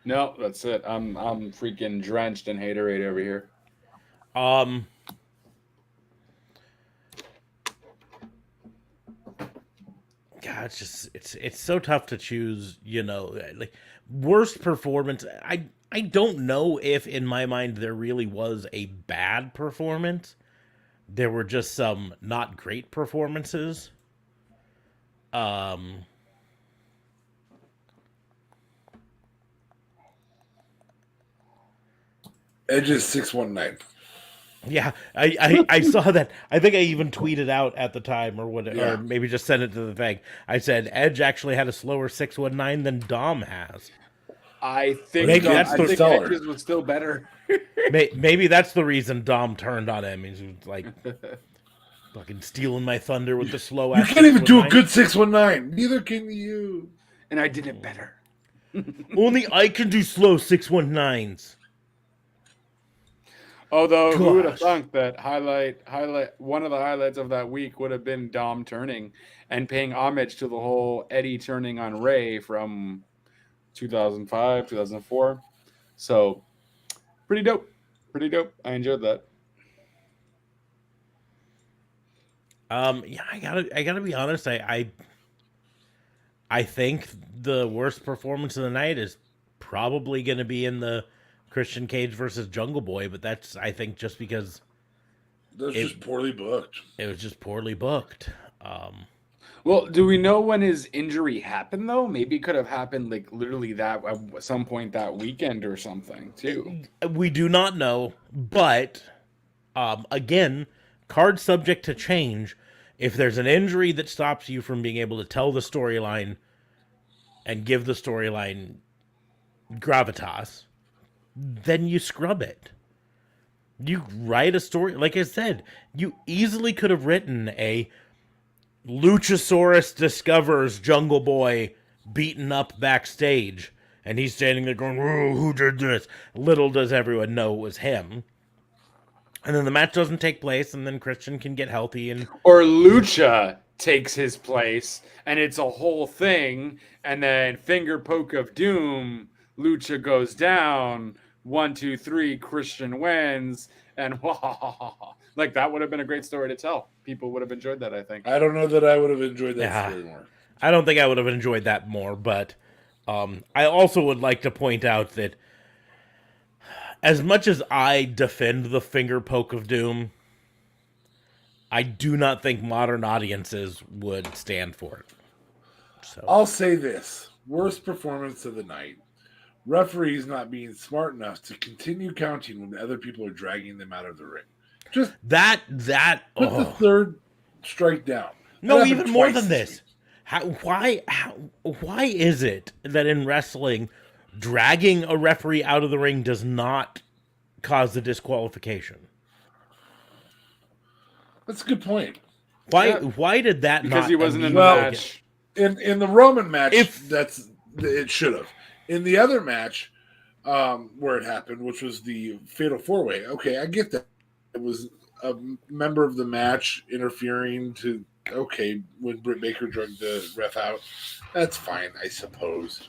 D: No, that's it. I'm freaking drenched in haterade over here.
A: God, it's so tough to choose. Like worst performance. I don't know if in my mind there really was a bad performance. There were just some not great performances.
C: Edge's 619.
A: Yeah, I saw that. I think I even tweeted out at the time or whatever, or maybe just sent it to the thing. I said Edge actually had a slower 619 than Dom has.
D: I think Edge's was still better.
A: Maybe that's the reason Dom turned on him. He's like fucking stealing my thunder with the slow.
C: You can't even do a good 619. Neither can you.
D: And I did it better.
A: Only I can do slow 619s.
D: Although, who would have thunk that one of the highlights of that week would have been Dom turning and paying homage to the whole Eddie turning on Ray from 2005, 2004. So, pretty dope. Pretty dope. I enjoyed that.
A: Yeah, I gotta be honest. I think the worst performance of the night is probably going to be in the Christian Cage versus Jungle Boy, but that's, I think, just because
C: just poorly booked.
A: It was just poorly booked.
D: Well, do we know when his injury happened, though? Maybe it could have happened, like, literally that at some point that weekend or something, too.
A: We do not know, but, again, card subject to change. If there's an injury that stops you from being able to tell the storyline and give the storyline gravitas, then you scrub it. You write a story. Like I said, you easily could have written a Luchasaurus discovers Jungle Boy beaten up backstage, and he's standing there going, "Whoa, who did this?" Little does everyone know it was him. And then the match doesn't take place, and then Christian can get healthy.
D: Or Lucha takes his place, and it's a whole thing, and then finger poke of doom, Lucha goes down, 1, 2, 3, Christian wins, and like that would have been a great story to tell. People would have enjoyed that, I think.
C: I don't know that I would have enjoyed that story more.
A: I don't think I would have enjoyed that more, but I also would like to point out that as much as I defend the finger poke of doom, I do not think modern audiences would stand for it. So
C: I'll say this. Worst performance of the night. Referees not being smart enough to continue counting when other people are dragging them out of the ring. Just
A: that
C: put the third strike down.
A: No, even more than this. Why is it that in wrestling, dragging a referee out of the ring does not cause the disqualification?
C: That's a good point.
A: Why did that
D: because
A: not?
D: He wasn't in the match.
C: In the Roman match, it should have. In the other match, where it happened, which was the Fatal 4-Way, okay, I get that. It was a member of the match interfering when Britt Baker drugged the ref out. That's fine, I suppose.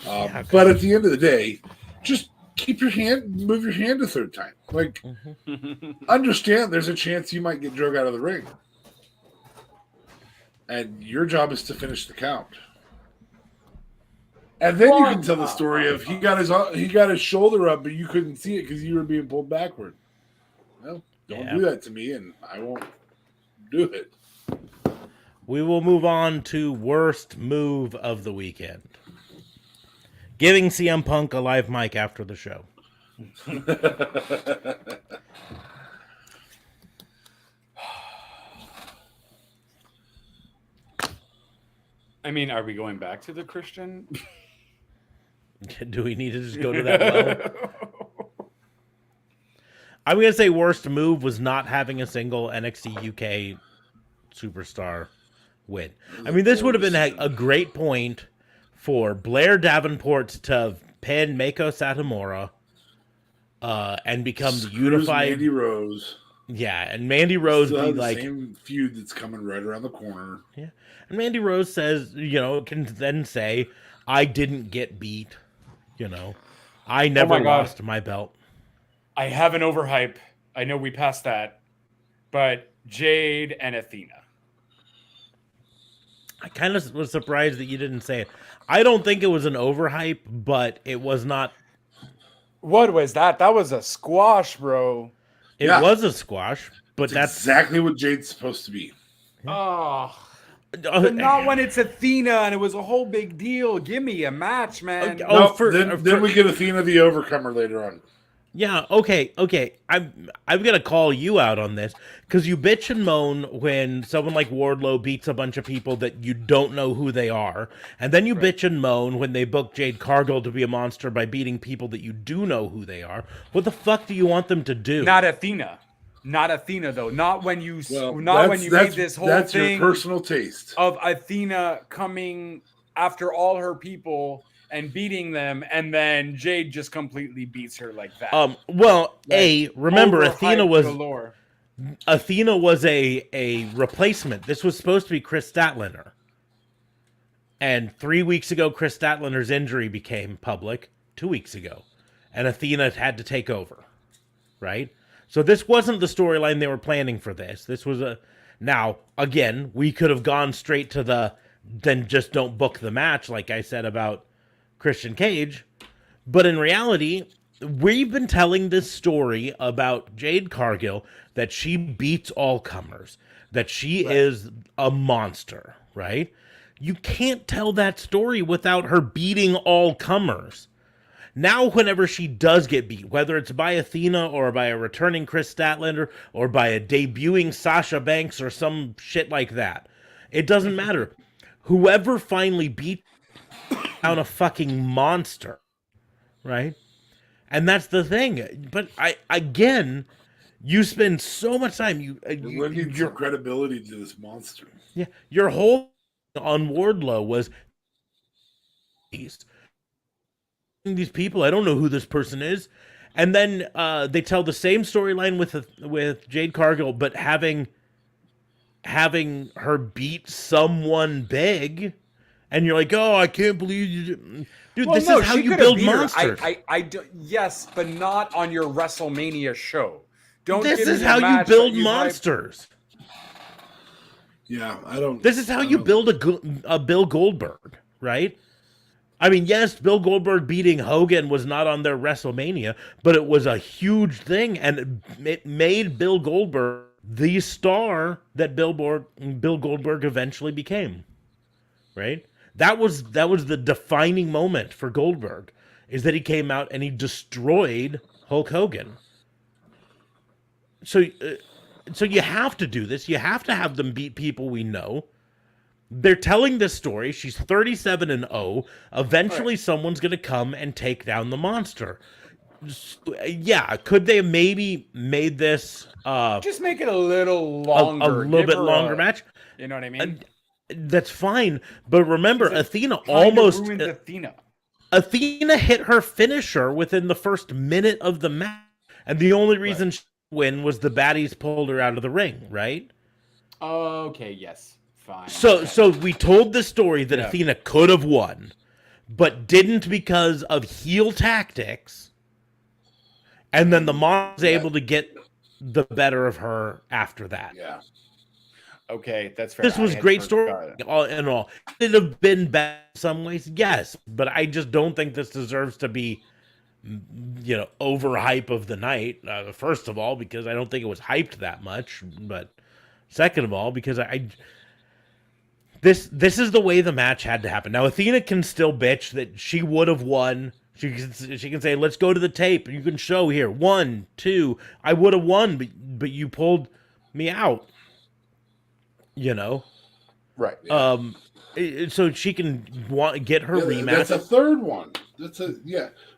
C: But at the end of the day, just move your hand a third time. Like, understand there's a chance you might get drug out of the ring. And your job is to finish the count. And then you can tell the story of he got his shoulder up, but you couldn't see it because you were being pulled backward. Well, don't do that to me, and I won't do it.
A: We will move on to worst move of the weekend. Giving CM Punk a live mic after the show.
D: I mean, are we going back to the Christian?
A: Do we need to just go to that well? I'm going to say worst move was not having a single NXT UK superstar win. I mean, this would have been a great point for Blair Davenport to pin Mako Satomura and become the unified
C: Mandy Rose.
A: Yeah, and Mandy Rose
C: still
A: be like
C: the same feud that's coming right around the corner.
A: Yeah, and Mandy Rose says, can then say, "I didn't get beat." I never lost my belt.
D: I have an overhype. I know we passed that, but Jade and Athena.
A: I kind of was surprised that you didn't say it. I don't think it was an overhype, but it was not.
D: What was that? That was a squash, bro.
A: It was a squash, but that's
C: exactly what Jade's supposed to be.
D: Oh. But not when it's Athena and it was a whole big deal. Give me a match, man.
C: Then we get Athena the Overcomer later on.
A: Yeah, okay. I'm gonna call you out on this because you bitch and moan when someone like Wardlow beats a bunch of people that you don't know who they are, and then you bitch and moan when they book Jade Cargill to be a monster by beating people that you do know who they are. What the fuck do you want them to do?
D: Not Athena though. Not when you made this whole
C: that's
D: thing.
C: Your personal taste
D: of Athena coming after all her people and beating them, and then Jade just completely beats her like that.
A: Remember Athena was a replacement. This was supposed to be Chris Statlander. And 3 weeks ago, Chris Statlander's injury became public 2 weeks ago. And Athena had to take over. Right? So this wasn't the storyline they were planning for this. This was now, again, we could have gone straight to then just don't book the match, like I said about Christian Cage. But in reality, we've been telling this story about Jade Cargill, that she beats all comers, that she is a monster, right? You can't tell that story without her beating all comers. Now, whenever she does get beat, whether it's by Athena or by a returning Chris Statlander or by a debuting Sasha Banks or some shit like that, it doesn't matter. Whoever finally beat down a fucking monster, right? And that's the thing. But you spend so much time.
C: Your credibility to this monster.
A: Yeah, your whole on Wardlow was these people. I don't know who this person is, and then they tell the same storyline with Jade Cargill, but having her beat someone big. And you're like, oh, I can't believe you did. Dude, this is how you build monsters.
D: Yes, but not on your WrestleMania show.
A: This is how you build monsters.
C: Yeah, I don't.
A: This is how you build a Bill Goldberg, right? I mean, yes, Bill Goldberg beating Hogan was not on their WrestleMania, but it was a huge thing, and it made Bill Goldberg the star that Bill Goldberg eventually became, right? That was the defining moment for Goldberg, is that he came out and he destroyed Hulk Hogan. So you have to do this. You have to have them beat people we know. They're telling this story. She's 37-0. Eventually, someone's going to come and take down the monster. Yeah, could they have maybe made this
D: just make it a little longer,
A: a little bit longer match?
D: You know what I mean?
A: That's fine, but remember, Athena almost
D: ruined Athena.
A: Athena hit her finisher within the first minute of the match, and the only reason she win was the baddies pulled her out of the ring, right?
D: Okay, yes, fine.
A: So we told the story that Athena could have won, but didn't because of heel tactics, and then the mom was able to get the better of her after that.
C: Yeah.
D: Okay, that's fair.
A: This was great story all in all. It would have been bad in some ways, yes, but I just don't think this deserves to be, overhype of the night. First of all, because I don't think it was hyped that much, but second of all, because this is the way the match had to happen. Now Athena can still bitch that she would have won. She can say, "Let's go to the tape. You can show here 1, 2. I would have won, but you pulled me out."
D: Right?
C: Yeah.
A: So she can get her rematch.
C: That's a third one.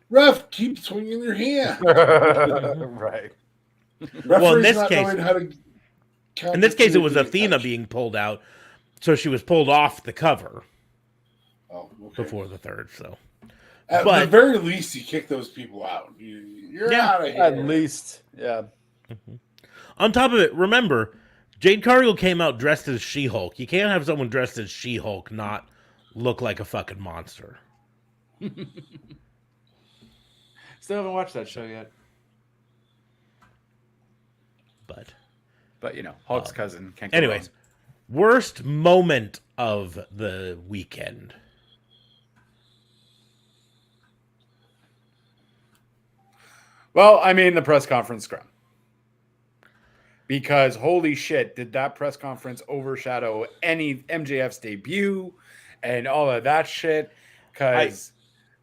C: Ref, keep swinging your hand.
D: Right.
A: Well, in this case, it was Athena being pulled out, so she was pulled off the cover.
C: Oh, okay.
A: Before the third. So,
C: at the very least, you kick those people out. You're out of here.
D: At least, yeah.
A: Mm-hmm. On top of it, remember, Jade Cargill came out dressed as She-Hulk. You can't have someone dressed as She-Hulk not look like a fucking monster.
D: Still haven't watched that show yet. But Hulk's cousin can't.
A: Anyways, worst moment of the weekend.
D: Well, I mean the press conference scrum. Because holy shit, did that press conference overshadow any MJF's debut and all of that shit? I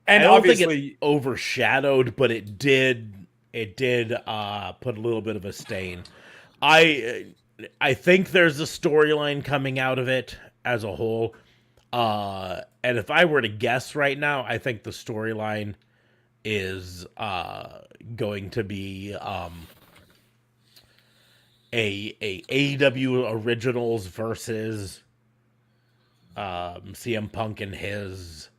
D: don't think it
A: overshadowed, but it did put a little bit of a stain. I think there's a storyline coming out of it as a whole. And if I were to guess right now, I think the storyline is going to be a AEW Originals versus CM Punk and his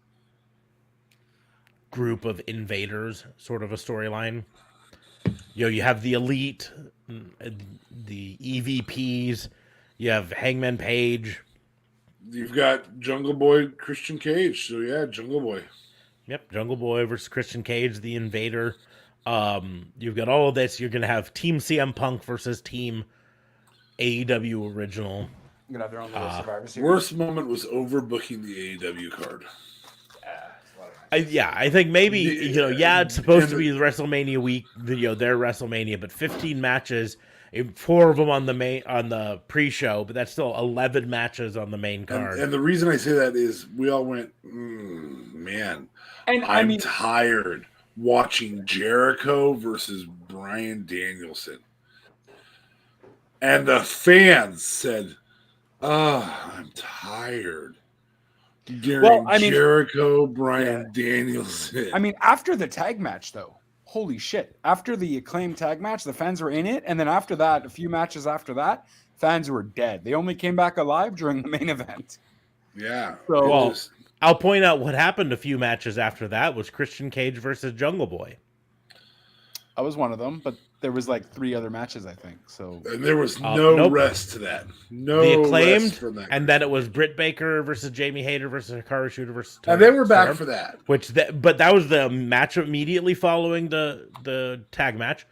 A: group of invaders sort of a storyline. You have the Elite, the EVPs, you have Hangman Page.
C: You've got Jungle Boy, Christian Cage. So yeah, Jungle Boy.
A: Yep, Jungle Boy versus Christian Cage, the Invader. You've got all of this. You're going to have Team CM Punk versus Team AEW Original.
D: You're going to have their own little Survivor Series.
C: Worst moment was overbooking the AEW card.
A: I think maybe, it's supposed to be the WrestleMania week, their WrestleMania, but 15 matches, 4 of them on the pre-show, but that's still 11 matches on the main card.
C: And the reason I say that is we all went, man, and I'm tired watching Jericho versus Bryan Danielson. And the fans said, I'm tired. Jericho, Bryan Danielson.
D: I mean, after the tag match, though, holy shit. After the Acclaimed tag match, the fans were in it. And then after that, a few matches after that, fans were dead. They only came back alive during the main event.
C: Yeah.
A: So, I'll point out what happened a few matches after that was Christian Cage versus Jungle Boy.
D: I was one of them, but there was like 3 other matches, I think. So
C: and there was no rest to that. No,
A: the Acclaimed,
C: rest from that.
A: And then it was Britt Baker versus Jamie Hayter versus Hikaru Shida versus.
C: And they were back for that.
A: But that was the match immediately following the tag match,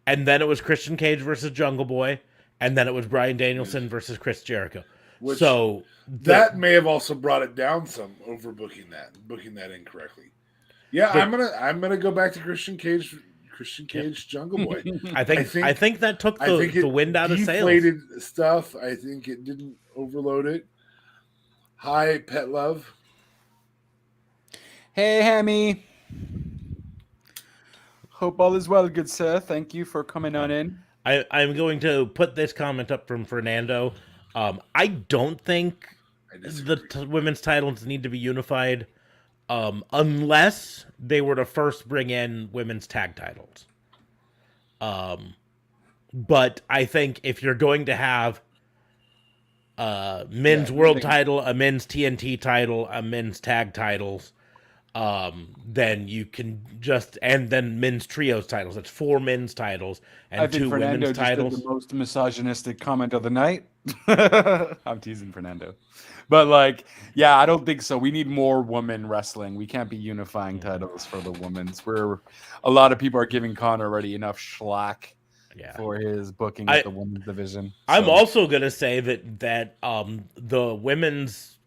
A: and then it was Christian Cage versus Jungle Boy, and then it was Bryan Danielson versus Chris Jericho.
C: That may have also brought it down some, booking that incorrectly. Yeah, I'm gonna go back to Christian Cage, Jungle Boy.
A: I think that took the wind out of sails.
C: Deflated stuff. I think it didn't overload it. Hi, Pet Love.
D: Hey, Hammy. Hope all is well, good sir. Thank you for coming on in.
A: I'm going to put this comment up from Fernando. I don't think the women's titles need to be unified unless they were to first bring in women's tag titles. But I think if you're going to have a men's world title, a men's TNT title, a men's tag titles, then you can and then men's trios titles. That's 4 men's titles and 2 women's titles.
D: Did the most misogynistic comment of the night. I'm teasing Fernando, but I don't think so. We need more women wrestling. We can't be unifying titles for the women's. Where a lot of people are giving Connor already enough schlack
E: for his booking at the women's division.
A: I'm also gonna say that the women's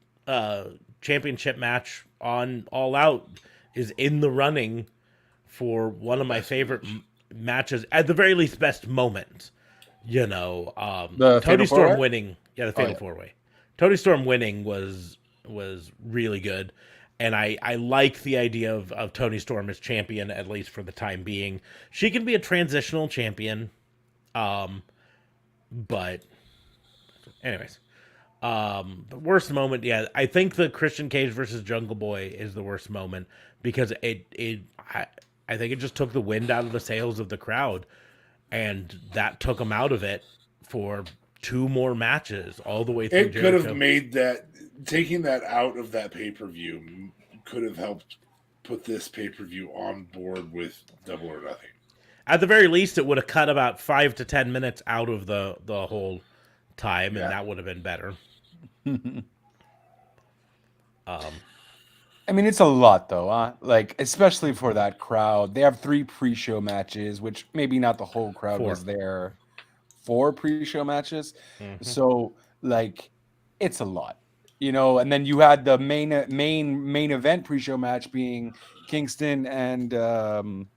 A: championship match on All Out is in the running for one of my favorite matches, at the very least, best moment. You know, Toni Storm winning, the Fatal 4-Way. Toni Storm winning was really good, and I like the idea of Toni Storm as champion, at least for the time being. She can be a transitional champion, but anyways, the worst moment, I think the Christian Cage versus Jungle Boy is the worst moment because I think it just took the wind out of the sails of the crowd, and that took them out of it for 2 more matches all the way through.
C: It could have made that, taking that out of that pay-per-view could have helped put this pay-per-view on board with Double or Nothing.
A: At the very least, it would have cut about 5 to 10 minutes out of the whole time, and that would have been better.
E: I mean, it's a lot, though, huh? Like, especially for that crowd. They have 3 pre-show matches, which maybe not the whole crowd was there. 4 pre-show matches. Mm-hmm. So, like, it's a lot, you know? And then you had the main event pre-show match being Kingston and I'm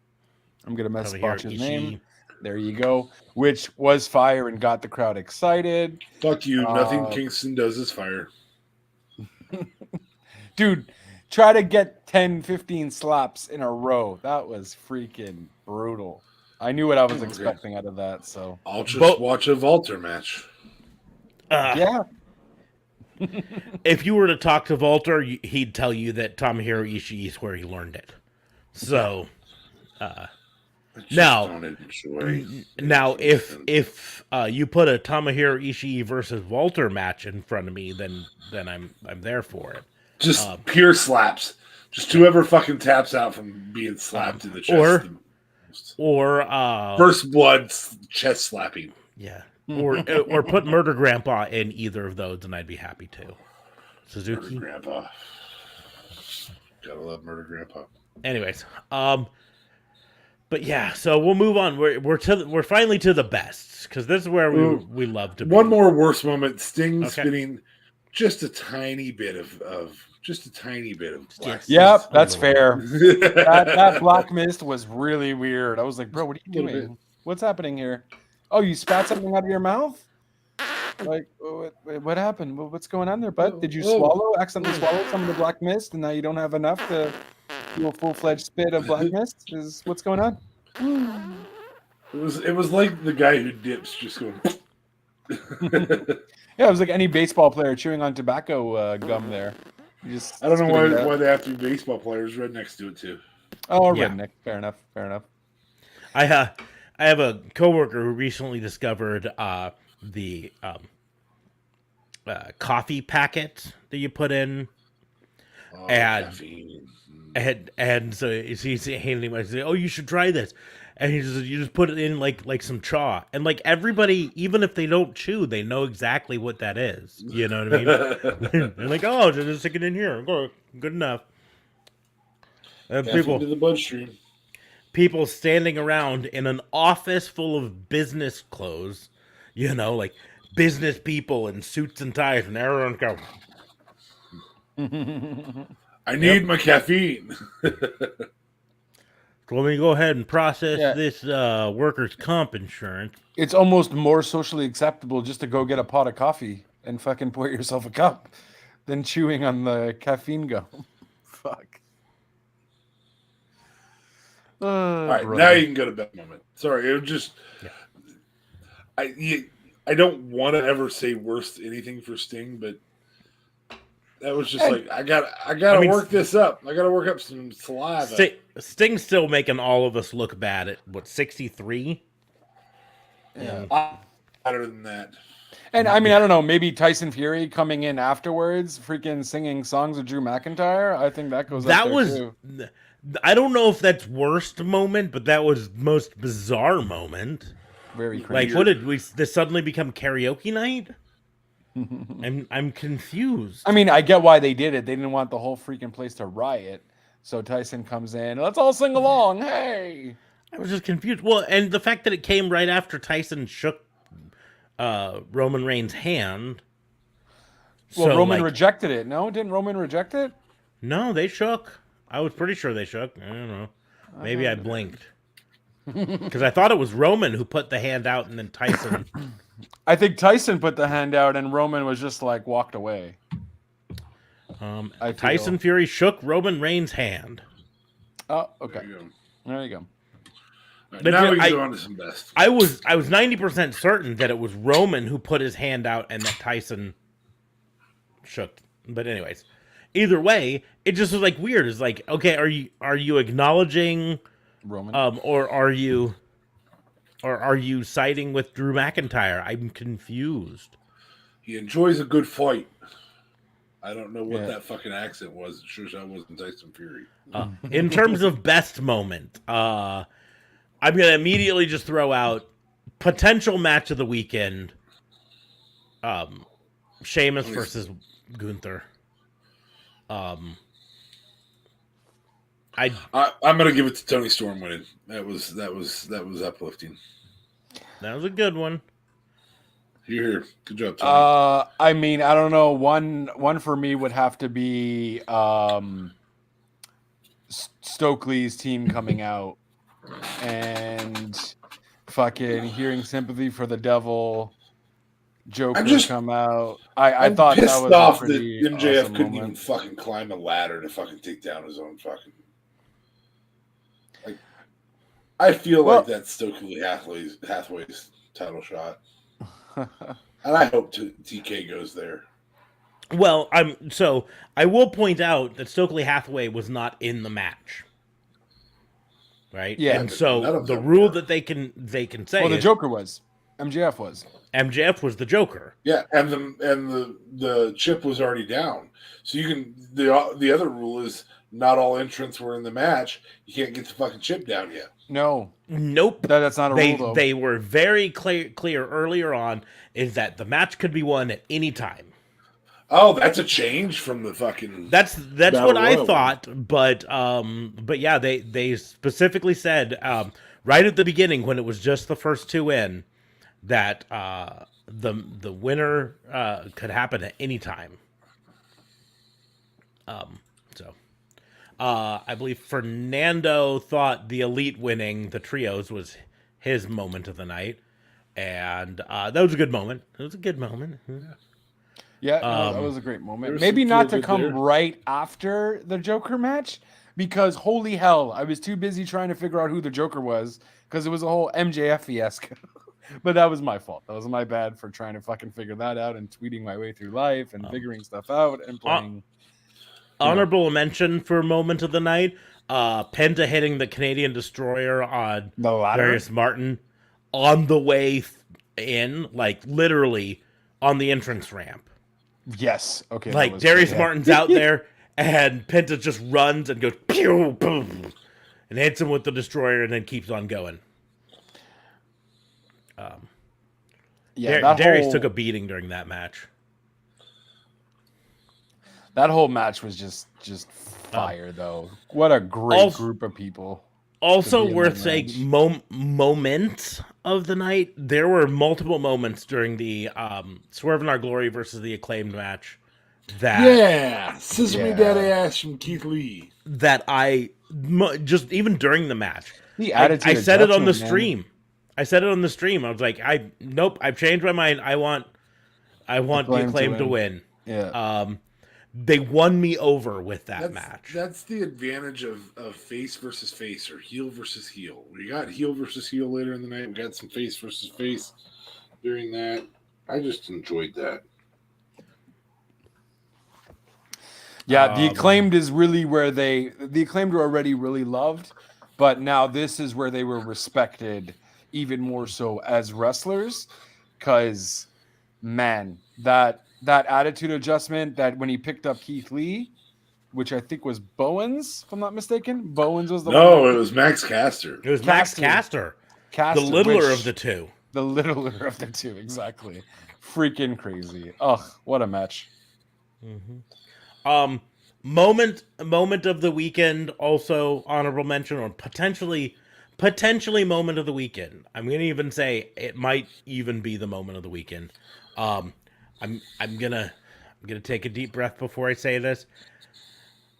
E: going to botch his name. There you go. Which was fire and got the crowd excited.
C: Fuck you. Nothing Kingston does is fire.
E: Dude, try to get 10, 15 slaps in a row. That was freaking brutal. I knew what I was expecting out of that. So
C: I'll just watch a Walter match.
E: Yeah.
A: If you were to talk to Walter, he'd tell you that Tomohiro Ishii is where he learned it. So, now if you put a Tomohiro Ishii versus Walter match in front of me, then I'm there for it.
C: Just pure slaps. Just whoever fucking taps out from being slapped in the chest.
A: Or
C: first blood chest slapping.
A: Yeah. Or put Murder Grandpa in either of those, and I'd be happy to. Suzuki.
C: Murder Grandpa. Gotta love Murder Grandpa.
A: Anyways, but yeah, so we'll move on. We're finally to the best, because this is where we love to be.
C: One more worst moment: Sting spinning just a tiny bit of black.
E: Yep, that's fair. that black mist was really weird. I was like, bro, what are you doing? What's happening here? Oh, you spat something out of your mouth? Like, what happened? What's going on there, bud? Did you accidentally swallow some of the black mist, and now you don't have enough to do a full-fledged spit of black mist? Is what's going on?
C: It was like the guy who dips just going.
E: Yeah, it was like any baseball player chewing on tobacco gum there.
C: I don't know why they have to be baseball players. Rednecks do it too.
E: Oh, yeah. Redneck. Fair enough.
A: I have a coworker who recently discovered the coffee packet that you put in, and so he's handing me, saying, "Oh, you should try this." And he says, "You just put it in like some chaw," and like everybody, even if they don't chew, they know exactly what that is. You know what I mean? They're like, "Oh, just stick it in here. Good enough." And
C: people to the bloodstream.
A: People standing around in an office full of business clothes, you know, like business people in suits and ties, and everyone goes,
C: I need my caffeine.
A: So let me go ahead and process this workers' comp insurance.
E: It's almost more socially acceptable just to go get a pot of coffee and fucking pour yourself a cup than chewing on the caffeine gum. Fuck.
C: All right, now you can go to bed moment. Sorry, it was just I don't want to ever say worst anything for Sting, but that was just I gotta work this up. I gotta work up some saliva.
A: Sting's still making all of us look bad at 63.
C: Yeah, better than that.
E: And I mean, I don't know, maybe Tyson Fury coming in afterwards, freaking singing songs of Drew McIntyre. I think that goes. That was. Too.
A: I don't know if that's worst moment, but that was most bizarre moment.
E: Very crazy.
A: Like, what did this suddenly become karaoke night? I'm confused.
E: I mean, I get why they did it. They didn't want the whole freaking place to riot. So Tyson comes in. Let's all sing along. Hey.
A: I was just confused. Well, and the fact that it came right after Tyson shook Roman Reigns' hand.
E: Well, so, Roman rejected it. No, didn't Roman reject it?
A: No, they shook. I was pretty sure they shook. I don't know. Maybe I blinked. Because I thought it was Roman who put the hand out and then Tyson.
E: I think Tyson put the hand out and Roman was just like walked away.
A: Tyson Fury shook Roman Reigns' hand.
E: Oh, okay. There you go.
C: Right, now we can go on to some best.
A: I was 90% certain that it was Roman who put his hand out and that Tyson shook. But anyways, either way, it just was like weird. It's like, okay, are you acknowledging
E: Roman,
A: or are you siding with Drew McIntyre? I'm confused.
C: He enjoys a good fight. I don't know what that fucking accent was. It sure as hell wasn't Tyson Fury.
A: In terms of best moment, I'm gonna immediately just throw out potential match of the weekend. Sheamus versus Gunther. I'm
C: gonna give it to Tony Storm winning. That was uplifting.
A: That was a good one.
C: Here, good job, Tony.
E: I mean, I don't know. One for me would have to be Stokely's team coming out and fucking hearing "Sympathy for the Devil." Joker come out. I thought
C: pissed
E: that was
C: off
E: that
C: MJF
E: awesome
C: couldn't
E: moment.
C: even fucking climb a ladder to fucking take down his own fucking. Like, I feel like that's Stokely Hathaway's title shot, and I hope TK goes there.
A: Well, I will point out that Stokely Hathaway was not in the match. Right?
E: Yeah.
A: And so the rule that they can say
E: the Joker was. MJF was.
A: MJF was the Joker.
C: Yeah, and the chip was already down. So you can the other rule is not all entrants were in the match. You can't get the fucking chip down yet.
E: No.
A: Nope.
E: That's not a rule though.
A: They were very clear earlier on is that the match could be won at any time.
C: Oh, that's a change from the fucking.
A: That's what I thought, but yeah, they specifically said right at the beginning when it was just the first two in that the winner could happen at any time. I believe Fernando thought the Elite winning the trios was his moment of the night, and that was a good moment. It was a good moment.
E: Yeah, that was a great moment. Maybe not to come right after the Joker match, because holy hell, I was too busy trying to figure out who the Joker was, because it was a whole MJF fiasco. But that was my fault. That was my bad for trying to fucking figure that out and tweeting my way through life and figuring stuff out and playing.
A: Honorable mention for moment of the night, Penta hitting the Canadian Destroyer on Darius Martin on the way in, like literally on the entrance ramp.
E: Yes. Okay.
A: Like Darius Martin's out there and Penta just runs and goes pew boom and hits him with the Destroyer and then keeps on going. Darius took a beating during that match.
E: That whole match was just fire, though. What a great group of people.
A: Also worth saying, moment of the night. There were multiple moments during the Swerve in Our Glory versus the Acclaimed match.
C: Scissor Me Daddy ass from Keith Lee.
A: That I just even during the match,
E: I
A: said it on the stream. I said it on the stream. I was like, I've changed my mind. I want the Acclaimed to win.
E: Yeah.
A: They won me over with that match.
C: That's the advantage of face versus face or heel versus heel. We got heel versus heel later in the night. We got some face versus face during that. I just enjoyed that.
E: Yeah, the Acclaimed is really where the Acclaimed were already really loved, but now this is where they were respected even more so as wrestlers, because man, that attitude adjustment, that when he picked up Keith Lee, which I think was Bowens, if I'm not mistaken. Bowens was the one.
C: No, it was Max Caster.
A: It was Max Caster. The littler of the two.
E: The littler of the two, exactly. Freaking crazy. Ugh, what a match.
A: Mm-hmm. Moment of the weekend, also honorable mention, or potentially potentially moment of the weekend. I'm going to even say it might even be the moment of the weekend. I'm gonna take a deep breath before I say this.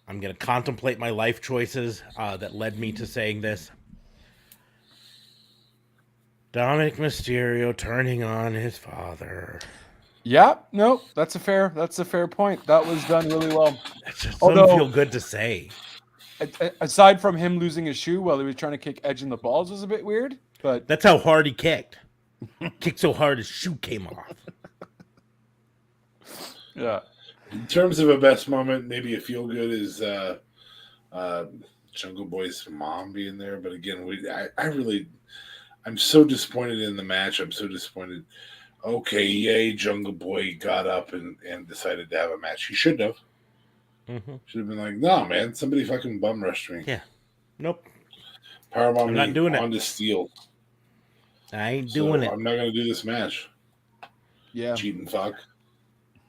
A: I'm gonna contemplate my life choices that led me to saying this. Dominic Mysterio turning on his father.
E: Yeah, no, that's a fair point. That was done really well.
A: It just doesn't feel good to say.
E: Aside from him losing his shoe while he was trying to kick Edge in the balls was a bit weird, but
A: that's how hard he kicked. Kicked so hard his shoe came off.
E: Yeah.
C: In terms of a best moment, maybe a feel good is Jungle Boy's mom being there. But again, I'm so disappointed in the match. I'm so disappointed. Okay, yay, Jungle Boy got up and decided to have a match. He should have.
A: Mm-hmm.
C: Should have been like, no, man, somebody fucking bum rushed me.
A: Yeah. Nope.
C: Powerbomb
A: I'm not doing
C: on to steel.
A: I ain't doing it.
C: I'm not going to do this match.
E: Yeah.
C: Cheating fuck.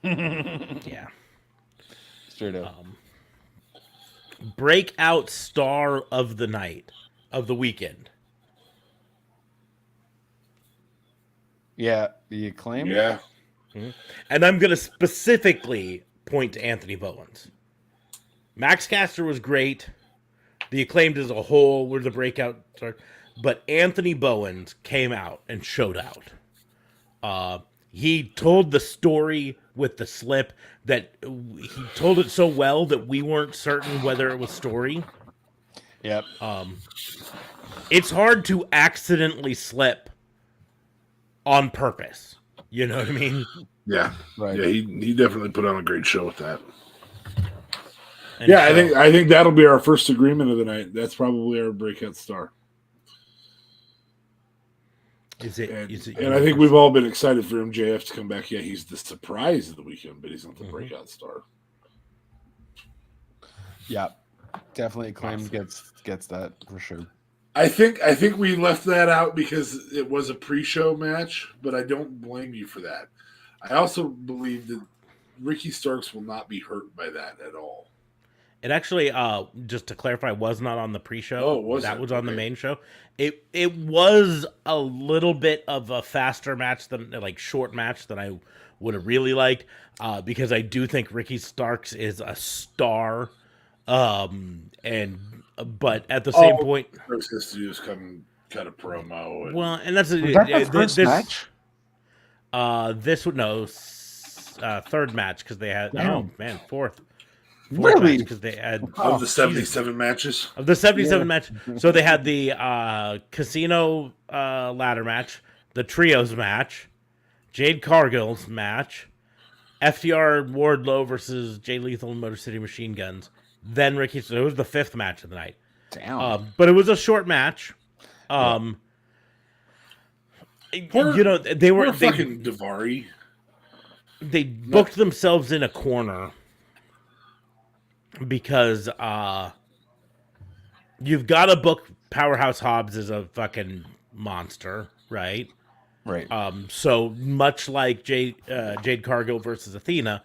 A: Yeah.
E: Straight up.
A: Breakout star of the night, of the weekend.
E: Yeah, the Acclaim.
C: Yeah.
A: Mm-hmm. And I'm going to specifically point to Anthony Bowens. Max Caster was great. The Acclaimed as a whole were the breakout star. But Anthony Bowens came out and showed out. He told the story with the slip that he told it so well that we weren't certain whether it was story.
E: Yep.
A: It's hard to accidentally slip on purpose. You know what I mean?
C: Yeah.
E: Right.
C: Yeah, he definitely put on a great show with that.
A: And
C: yeah, so, I think that'll be our first agreement of the night. That's probably our breakout star.
A: Is it?
C: And I think we've all been excited for MJF to come back. Yeah, he's the surprise of the weekend, but he's not the breakout star.
E: Yeah, definitely Acclaim gets that for sure.
C: I think we left that out because it was a pre-show match, but I don't blame you for that. I also believe that Ricky Starks will not be hurt by that at all.
A: It actually, just to clarify, was not on the pre-show. Was on the main show. It was a little bit of a faster match short match than I would have really liked, because I do think Ricky Starks is a star, but at the same point,
C: first has to do is come cut a promo.
A: And that's
E: the first match.
A: Third match because they had fourth.
E: Really?
A: Because they had
C: of the 77 matches.
A: Of the 77 matches. So they had the casino ladder match, the trios match, Jade Cargill's match, FTR Wardlow versus Jay Lethal and Motor City Machine Guns. Then Ricky. So it was the fifth match of the night.
E: Damn.
A: But it was a short match. They were
C: fucking Daivari.
A: They booked themselves in a corner. Because you've got to book Powerhouse Hobbs as a fucking monster, right?
E: Right.
A: So much like Jade Cargill versus Athena,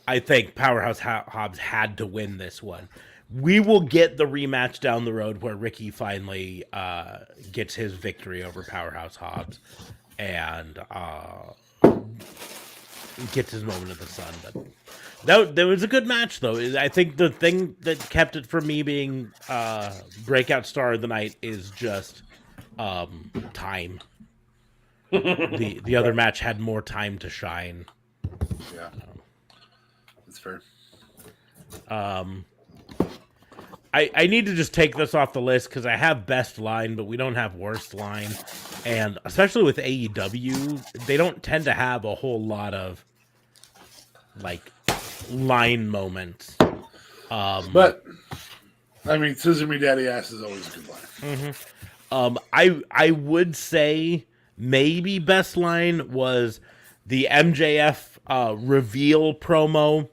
A: I think Powerhouse Hobbs had to win this one. We will get the rematch down the road where Ricky finally gets his victory over Powerhouse Hobbs and gets his moment of the sun. But that was a good match, though. I think the thing that kept it from me being breakout star of the night is just time. The other match had more time to shine.
C: Yeah, that's fair.
A: I need to just take this off the list because I have best line, but we don't have worst line. And especially with AEW, they don't tend to have a whole lot of line moments.
C: But I mean, Scissor Me Daddy Ass is always a good line.
A: Mm-hmm. I would say maybe best line was the MJF reveal promo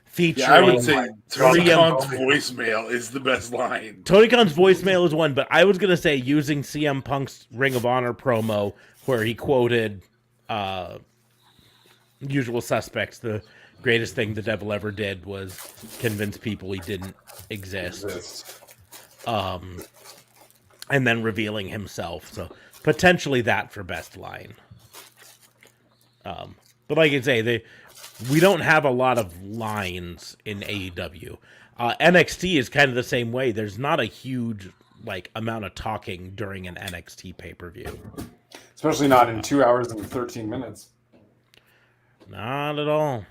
A: featuring.
C: Yeah, I would say Tony Khan's voicemail is the best line.
A: Tony Khan's voicemail is one, but I was gonna say using CM Punk's Ring of Honor promo where he quoted Usual Suspects. The greatest thing the devil ever did was convince people he didn't exist. and then revealing himself. So potentially that for best line. But like I say, we don't have a lot of lines in AEW. NXT is kind of the same way. There's not a huge amount of talking during an NXT pay-per-view.
D: Especially not in 2 hours and 13 minutes.
A: Not at all.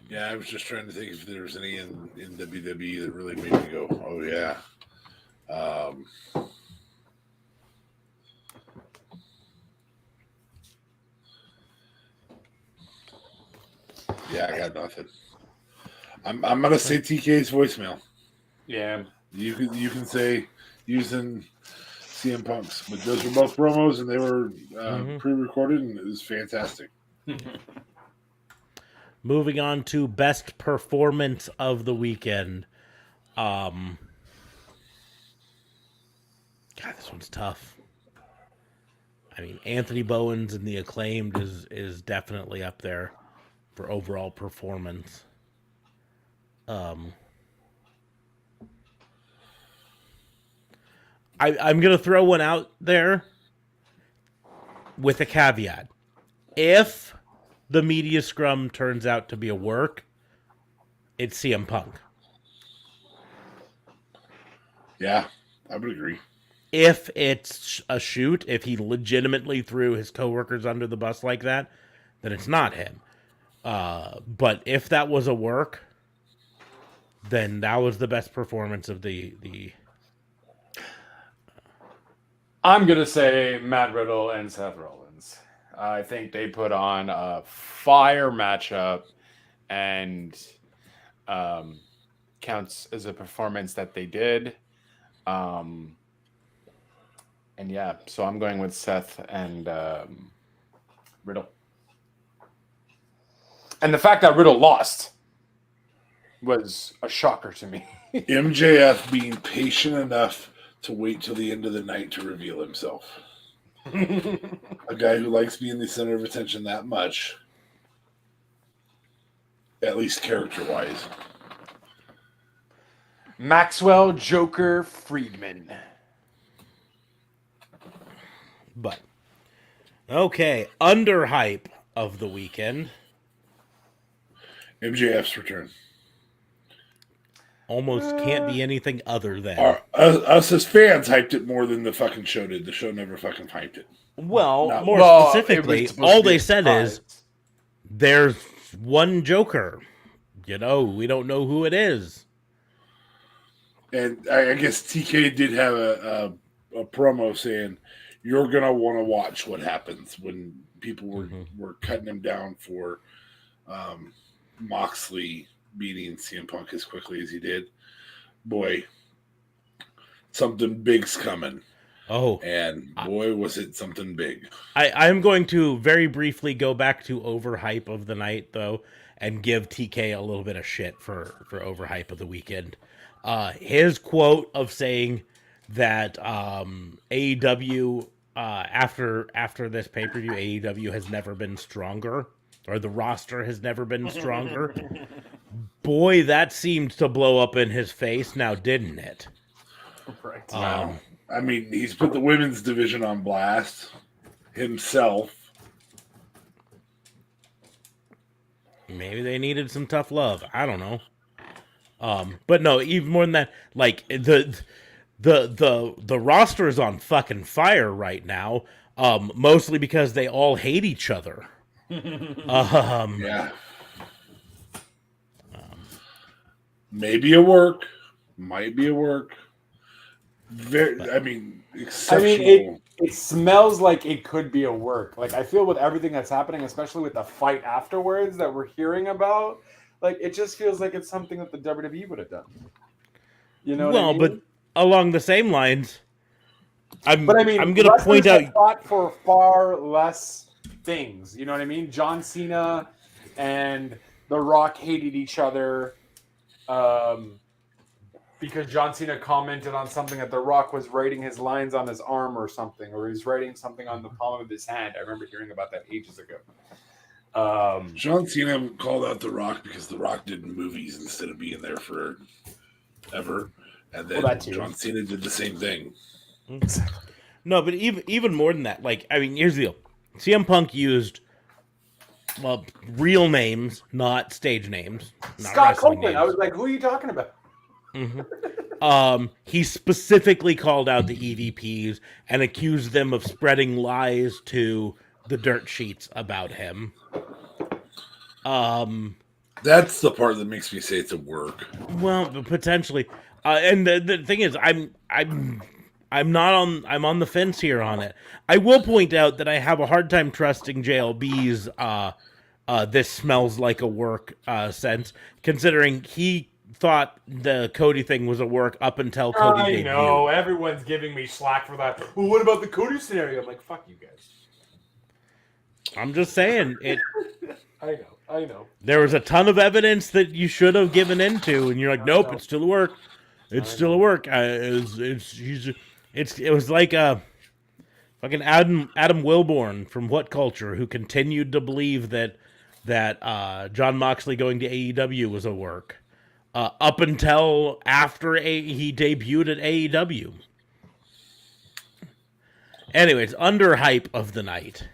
C: Yeah, I was just trying to think if there was any in WWE that really made me go, oh, yeah. Yeah, I got nothing. I'm gonna say TK's voicemail.
D: Yeah,
C: you can say using CM Punk's, but those were both promos and they were pre-recorded and it was fantastic.
A: Moving on to best performance of the weekend. God, this one's tough. I mean, Anthony Bowens and the Acclaimed is definitely up there for overall performance. I'm gonna throw one out there with a caveat. If the media scrum turns out to be a work, it's CM Punk.
C: Yeah, I would agree.
A: If it's a shoot, if he legitimately threw his coworkers under the bus like that, then it's not him. But if that was a work, then that was the best performance of the.
D: I'm gonna say Matt Riddle and Seth Rollins. I think they put on a fire matchup, and counts as a performance that they did. And yeah, so I'm going with Seth and Riddle. And the fact that Riddle lost was a shocker to me.
C: MJF being patient enough to wait till the end of the night to reveal himself. A guy who likes being the center of attention that much, at least character-wise.
D: Maxwell Joker Friedman.
A: But okay, underhype of the weekend.
C: MJF's return.
A: Almost can't be anything other than.
C: Us as fans hyped it more than the fucking show did. The show never fucking hyped it.
A: Well, more specifically, all they said is there's one Joker. You know, we don't know who it is.
C: And I guess TK did have a promo saying you're going to want to watch what happens when people were cutting him down for Moxley beating CM Punk as quickly as he did. Boy, something big's coming.
A: Oh.
C: And boy, was it something big.
A: I'm going to very briefly go back to overhype of the night, though, and give TK a little bit of shit for overhype of the weekend. His quote of saying that AEW, after this pay-per-view, AEW has never been stronger, or the roster has never been stronger. Boy, that seemed to blow up in his face now, didn't it?
D: Right.
C: I mean, he's put the women's division on blast himself.
A: Maybe they needed some tough love. I don't know. But no, even more than that, like the roster is on fucking fire right now. Mostly because they all hate each other.
C: Yeah. Maybe a work. Might be a work. Exceptional.
D: It smells like it could be a work. Like, I feel with everything that's happening, especially with the fight afterwards that we're hearing about, like, it just feels like it's something that the WWE would have done. You know what I mean?
A: But along the same lines, I'm going to point out...
D: fought for far less things. You know what I mean? John Cena and The Rock hated each other because John Cena commented on something that The Rock was writing his lines on his arm or something, or he was writing something on the palm of his hand. I remember hearing about that ages ago.
C: John Cena called out The Rock because The Rock did movies instead of being there for ever, and then John Cena did the same thing.
A: No, but even more than that, like, I mean, here's the deal: CM Punk used real names, not stage names. Not
D: Scott Copeland. I was like, who are you talking about?
A: He specifically called out the EVPs and accused them of spreading lies to the dirt sheets about him.
C: That's the part that makes me say it's a work.
A: Well, potentially. And the thing is, I'm on the fence here on it. I will point out that I have a hard time trusting JLB's this smells like a work sense, considering he thought the Cody thing was a work up until Cody debuted. I know,
D: everyone's giving me slack for that. Well, what about the Cody scenario? I'm like, fuck you guys.
A: I'm just saying it.
D: I know.
A: There was a ton of evidence that you should have given into, and you're like, nope, it's still a work. It's still a work. It was like a fucking Adam Wilborn from What Culture, who continued to believe that John Moxley going to AEW was a work up until after he debuted at AEW. Anyways, underhype of the night.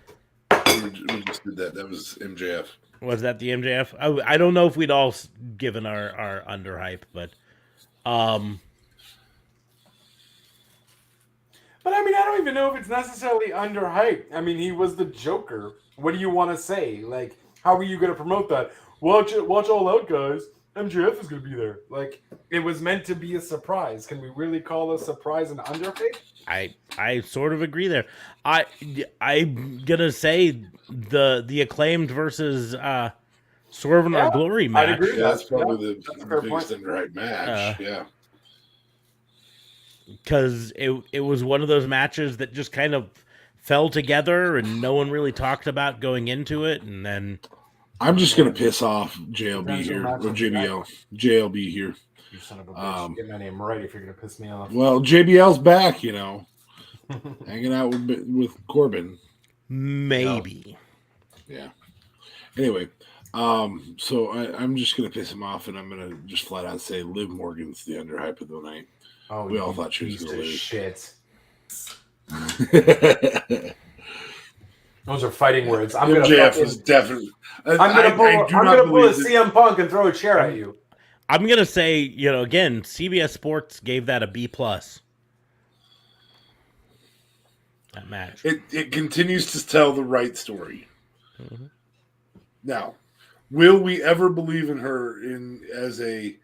C: We just did that. That was MJF.
A: Was that the MJF? I don't know if we'd all given our underhype, but
D: I mean, I don't even know if it's necessarily underhyped. I mean, he was the Joker. What do you want to say? Like, how are you going to promote that? Watch All Out, guys. MJF is going to be there. Like, it was meant to be a surprise. Can we really call a surprise an underhype?
A: I sort of agree there. I'm gonna say the Acclaimed versus Swerve in Our Glory match.
C: I'd agree. That's probably the biggest underhyped match. Yeah.
A: Because it was one of those matches that just kind of fell together and no one really talked about going into it, and then
C: I'm just gonna piss off JLB here or JLB here.
D: You son of a bitch! Get my name right if you're gonna piss me off.
C: Well, JBL's back, hanging out with Corbin.
A: Maybe.
C: No. Yeah. Anyway, so I'm just gonna piss him off, and I'm gonna just flat out say Liv Morgan's the underhype of the night.
D: Oh,
C: we all thought she was gonna lose.
D: Shit. Those are fighting words. I'm gonna
C: definitely.
D: I'm gonna pull a CM Punk and throw a chair at you.
A: I'm gonna say, again, CBS Sports gave that a B+. That match.
C: It continues to tell the right story. Mm-hmm. Now, will we ever believe in her as a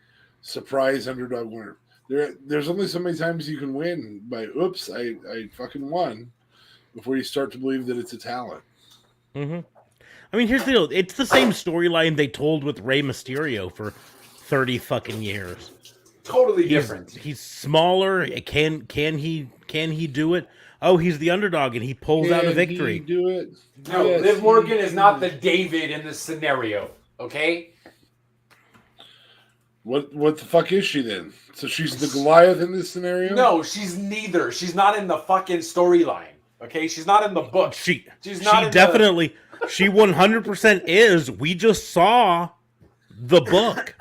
C: surprise underdog winner? There's only so many times you can win by oops, I fucking won before you start to believe that it's a talent.
A: Mm-hmm. I mean, here's the deal. It's the same storyline they told with Rey Mysterio for 30 fucking years.
D: Totally different.
A: He's smaller. Can he do it? Oh, he's the underdog and he pulls out a victory.
C: Can he do it?
D: No, yes, Liv Morgan is not the David in this scenario. Okay.
C: What the fuck is she then? So she's the Goliath in this scenario?
D: No, she's neither. She's not in the fucking storyline. Okay, she's not in the book. She's not.
A: She definitely. She 100% is. We just saw the book.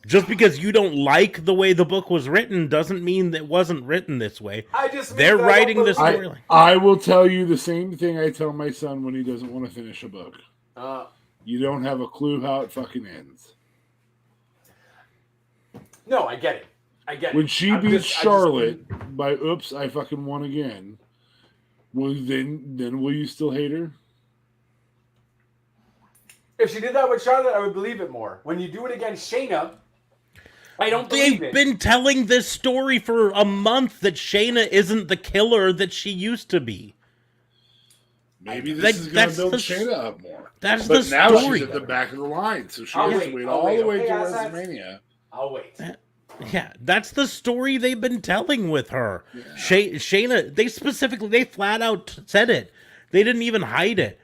A: Just because you don't like the way the book was written doesn't mean that it wasn't written this way. They're writing the storyline.
C: I will tell you the same thing I tell my son when he doesn't want to finish a book. You don't have a clue how it fucking ends.
D: No, I get it.
C: When she beats Charlotte by oops, I fucking won again. Well, then will you still hate her?
D: If she did that with Charlotte, I would believe it more. When you do it against Shayna, I don't believe it.
A: They've been telling this story for a month that Shayna isn't the killer that she used to be.
C: Maybe this is going to build Shayna up more.
A: That's the story.
C: But now she's at the back of the line, so she has to wait all the way to WrestleMania.
D: I'll wait.
A: Yeah, that's the story they've been telling with her. Yeah. Shayna, they flat out said it. They didn't even hide it.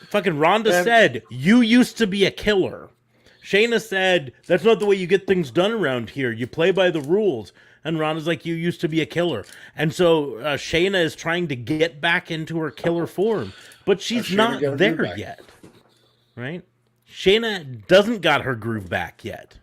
A: Fucking Ronda said, you used to be a killer. Shayna said, that's not the way you get things done around here. You play by the rules. And Ronda's like, you used to be a killer. And so Shayna is trying to get back into her killer form. But she's not there yet. right? Shayna doesn't got her groove back yet.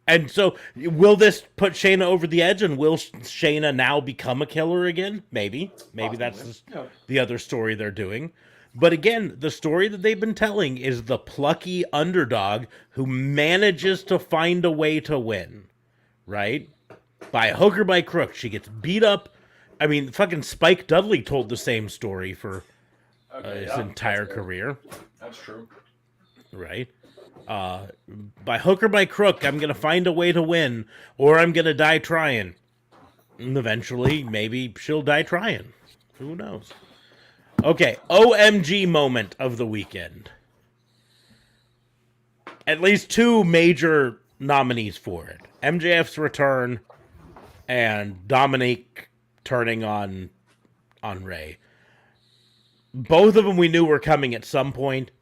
A: And so, will this put Shayna over the edge, and will Shayna now become a killer again? Maybe. Maybe that's the other story they're doing. But again, the story that they've been telling is the plucky underdog who manages to find a way to win, right? By hook or by crook. She gets beat up. I mean, fucking Spike Dudley told the same story for his entire career.
E: That's true.
A: Right? By hook or by crook, I'm going to find a way to win, or I'm going to die trying. And eventually, maybe she'll die trying. Who knows? Okay, OMG moment of the weekend. At least 2 major nominees for it. MJF's return and Dominic turning on Ray. Both of them we knew were coming at some point.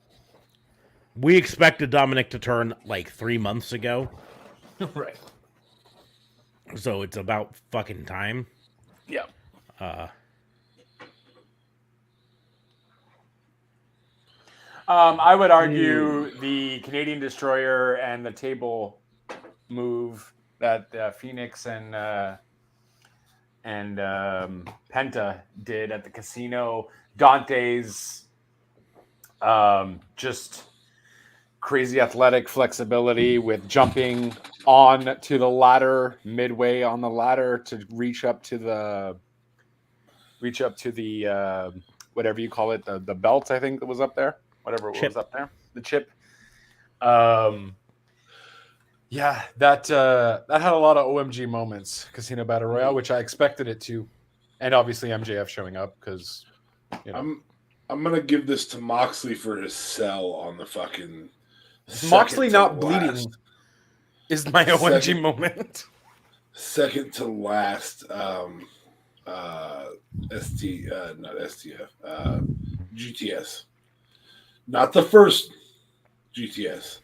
A: We expected Dominic to turn like 3 months ago.
E: Right.
A: So it's about fucking time.
E: Yeah. I would argue the Canadian Destroyer and the table move that Phoenix and Penta did at the casino. Dante's just crazy athletic flexibility with jumping on to the ladder, midway on the ladder to reach up to the whatever you call it, the belt, I think that was up there. Whatever it was up there, the chip. Yeah, that had a lot of OMG moments, Casino Battle Royale, which I expected it to, and obviously MJF showing up because, you know.
C: I'm gonna give this to Moxley for his sell on the fucking.
E: Moxley not bleeding is my OMG moment.
C: Second to last, not STF, GTS. Not the first GTS,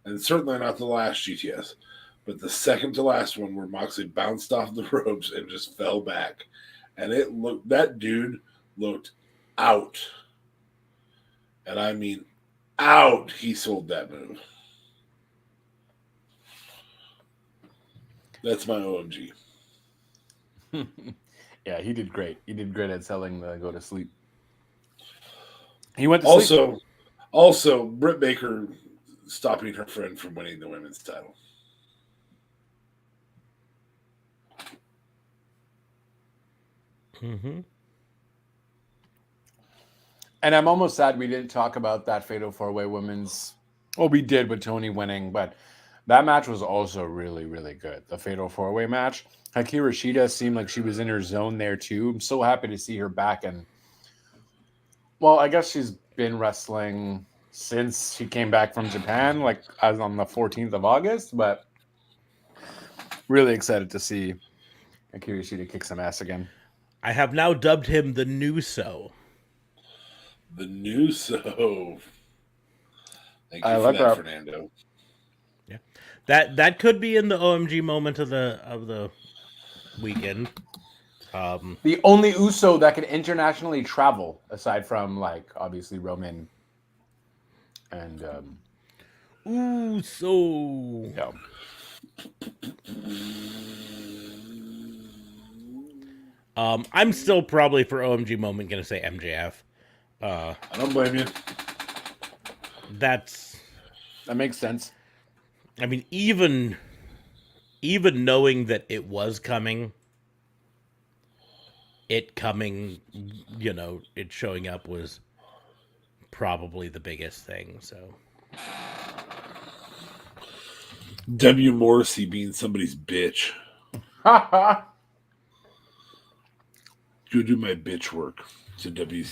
C: and certainly not the last GTS, but the second to last one where Moxley bounced off the ropes and just fell back. And that dude looked out. And I mean out. He sold that move. That's my OMG.
E: Yeah, he did great. He did great at selling the go to sleep. He went to sleep.
C: Also, Britt Baker stopping her friend from winning the women's title.
E: Mm-hmm. And I'm almost sad we didn't talk about that Fatal 4-Way women's. Well, we did with Tony winning, but that match was also really, really good. The Fatal 4-Way match. Hikaru Shida seemed like she was in her zone there too. I'm so happy to see her back. And, well, I guess she's been wrestling since she came back from Japan, like as on the 14th of August, but really excited to see Hikaru Shida kick some ass again.
A: I have now dubbed him the New-So.
C: The New-So. Thank you
E: I
C: for
E: like that,
C: Fernando.
A: Yeah, that could be in the OMG moment of the weekend.
E: The only Uso that can internationally travel, aside from like obviously Roman and
A: Uso.
E: Yeah.
A: I'm still probably for OMG moment gonna say MJF.
C: I don't blame you.
E: That makes sense.
A: I mean, even knowing that it was coming, it showing up was probably the biggest thing. So,
C: W. Morrissey being somebody's bitch. Go do my bitch work to W.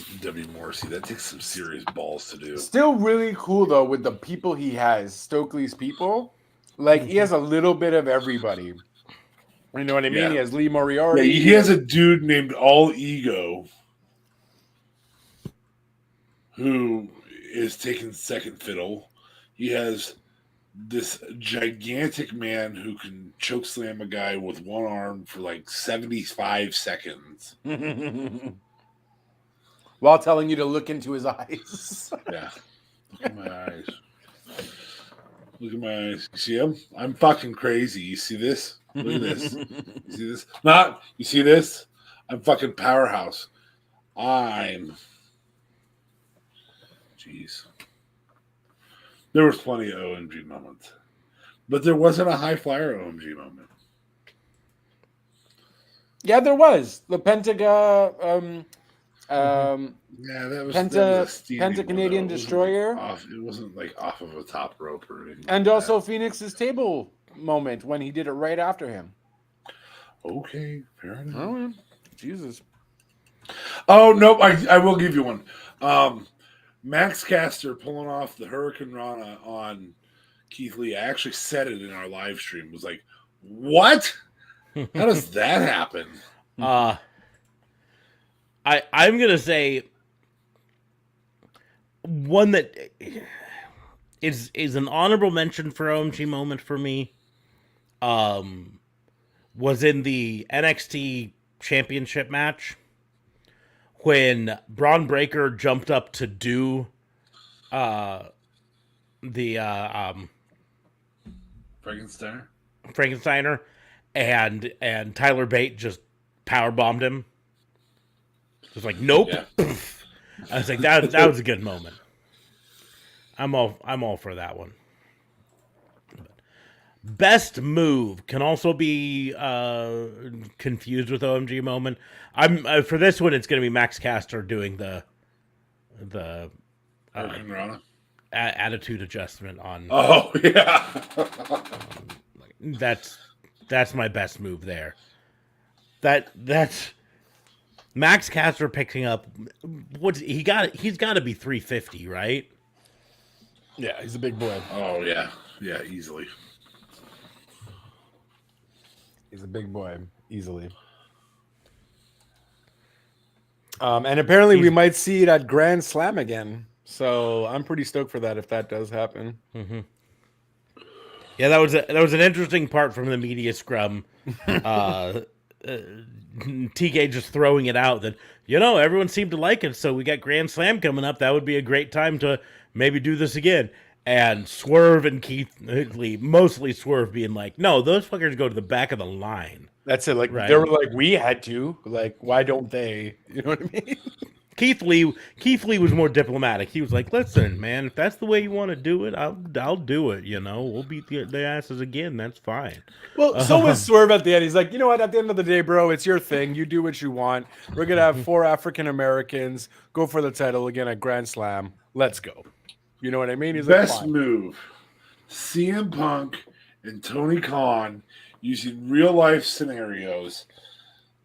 C: Morrissey. That takes some serious balls to do.
E: Still really cool though with the people he has, Stokely's people. Like he has a little bit of everybody. You know what I mean?
C: Yeah.
E: He has Lee Moriarty.
C: Yeah, he has a dude named All Ego who is taking second fiddle. He has this gigantic man who can choke slam a guy with one arm for like 75 seconds.
E: while telling you to look into his eyes.
C: Yeah. Look at my eyes. Look at my eyes. You see them? I'm fucking crazy. You see this? Look at this. You see this? You see this? I'm fucking powerhouse. Jeez. There was plenty of OMG moments. But there wasn't a high flyer OMG moment.
E: Yeah, there was. The Pentaga
C: that was
E: Penta Canadian Destroyer.
C: It wasn't like off of a top rope or anything.
E: And also Phoenix's table moment when he did it right after him.
C: Okay, fair enough.
E: Oh, yeah. Jesus.
C: Oh, nope. I will give you one. Max Caster pulling off the Hurricane Rana on Keith Lee. I actually said it in our live stream. It was like, what? How does that happen?
A: I'm gonna say one that is an honorable mention for OMG moment for me. Was in the NXT Championship match when Braun Breaker jumped up to do Frankensteiner, and Tyler Bate just power bombed him. Just like, nope. Yeah. I was like, that was a good moment. I'm all for that one. Best move can also be confused with OMG moment. I'm for this one. It's going to be Max Caster doing the attitude adjustment on.
C: Oh yeah,
A: that's my best move there. That's Max Caster picking up. He's got to be 350, right?
E: Yeah, he's a big boy.
C: Oh yeah, easily.
E: He's a big boy, easily. And apparently we might see it at Grand Slam again. So I'm pretty stoked for that if that does happen.
A: Mm-hmm. Yeah, that was an interesting part from the media scrum. TK just throwing it out that, everyone seemed to like it, so we got Grand Slam coming up. That would be a great time to maybe do this again. And Swerve and Keith Lee, mostly Swerve, being like, no, those fuckers go to the back of the line.
E: That's it. Like, They were like, we had to. Like, why don't they? You know what I mean?
A: Keith Lee was more diplomatic. He was like, listen, man, if that's the way you want to do it, I'll do it, We'll beat the asses again. That's fine.
E: Well, so was Swerve at the end. He's like, you know what? At the end of the day, bro, it's your thing. You do what you want. We're going to have 4 African Americans go for the title again at Grand Slam. Let's go. You know what I mean? He's
C: Best move, CM Punk and Tony Khan using real-life scenarios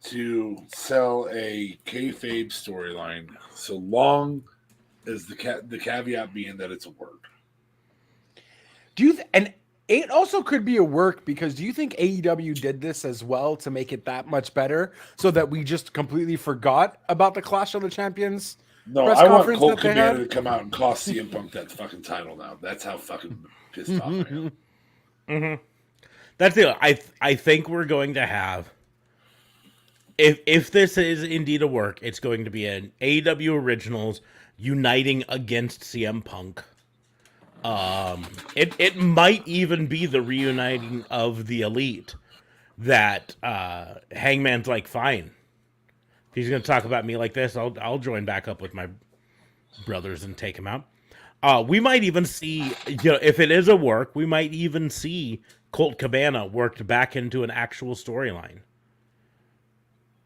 C: to sell a kayfabe storyline, so long as the caveat being that it's a work.
E: And it also could be a work because do you think AEW did this as well to make it that much better so that we just completely forgot about the Clash of the Champions?
C: No, I want Colt Cabana to come out and cost CM Punk that fucking title now. That's how fucking pissed off I am.
A: Mm-hmm. That's it. I think we're going to have, if this is indeed a work, it's going to be an AEW Originals uniting against CM Punk. It might even be the reuniting of the Elite that Hangman's like, fine. He's going to talk about me like this. I'll join back up with my brothers and take him out. We might even see, if it is a work, we might even see Colt Cabana worked back into an actual storyline.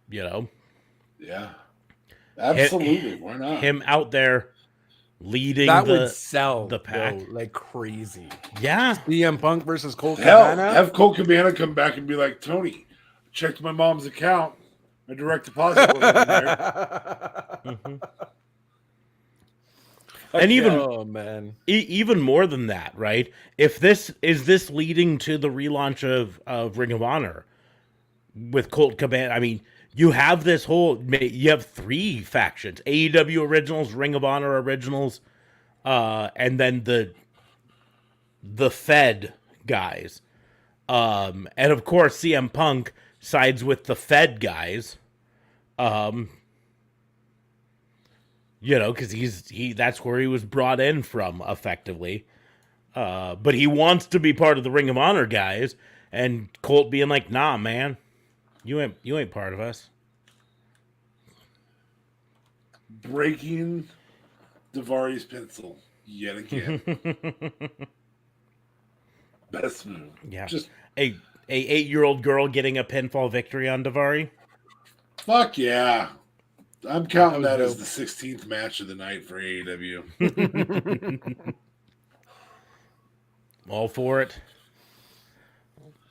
C: Yeah, absolutely. Why not?
A: Him out there leading
E: would sell
A: the pack
E: like crazy.
A: Yeah,
E: CM Punk versus Colt Cabana.
C: Have Colt Cabana come back and be like, Tony, checked my mom's account. A direct deposit was in there.
A: Mm-hmm. And even more than that, right? If this leading to the relaunch of Ring of Honor with Colt Cabana, I mean, you have you have 3 factions: AEW Originals, Ring of Honor Originals, and then the Fed guys, and of course CM Punk sides with the Fed guys. because that's where he was brought in from, effectively. But he wants to be part of the Ring of Honor guys, and Colt being like, "Nah, man, you ain't part of us."
C: Breaking Daivari's pencil yet again. Best move.
A: Yeah. Just a 8-year-old girl getting a pinfall victory on Daivari.
C: Fuck yeah. I'm counting that as the 16th match of the night for AEW.
A: All for it.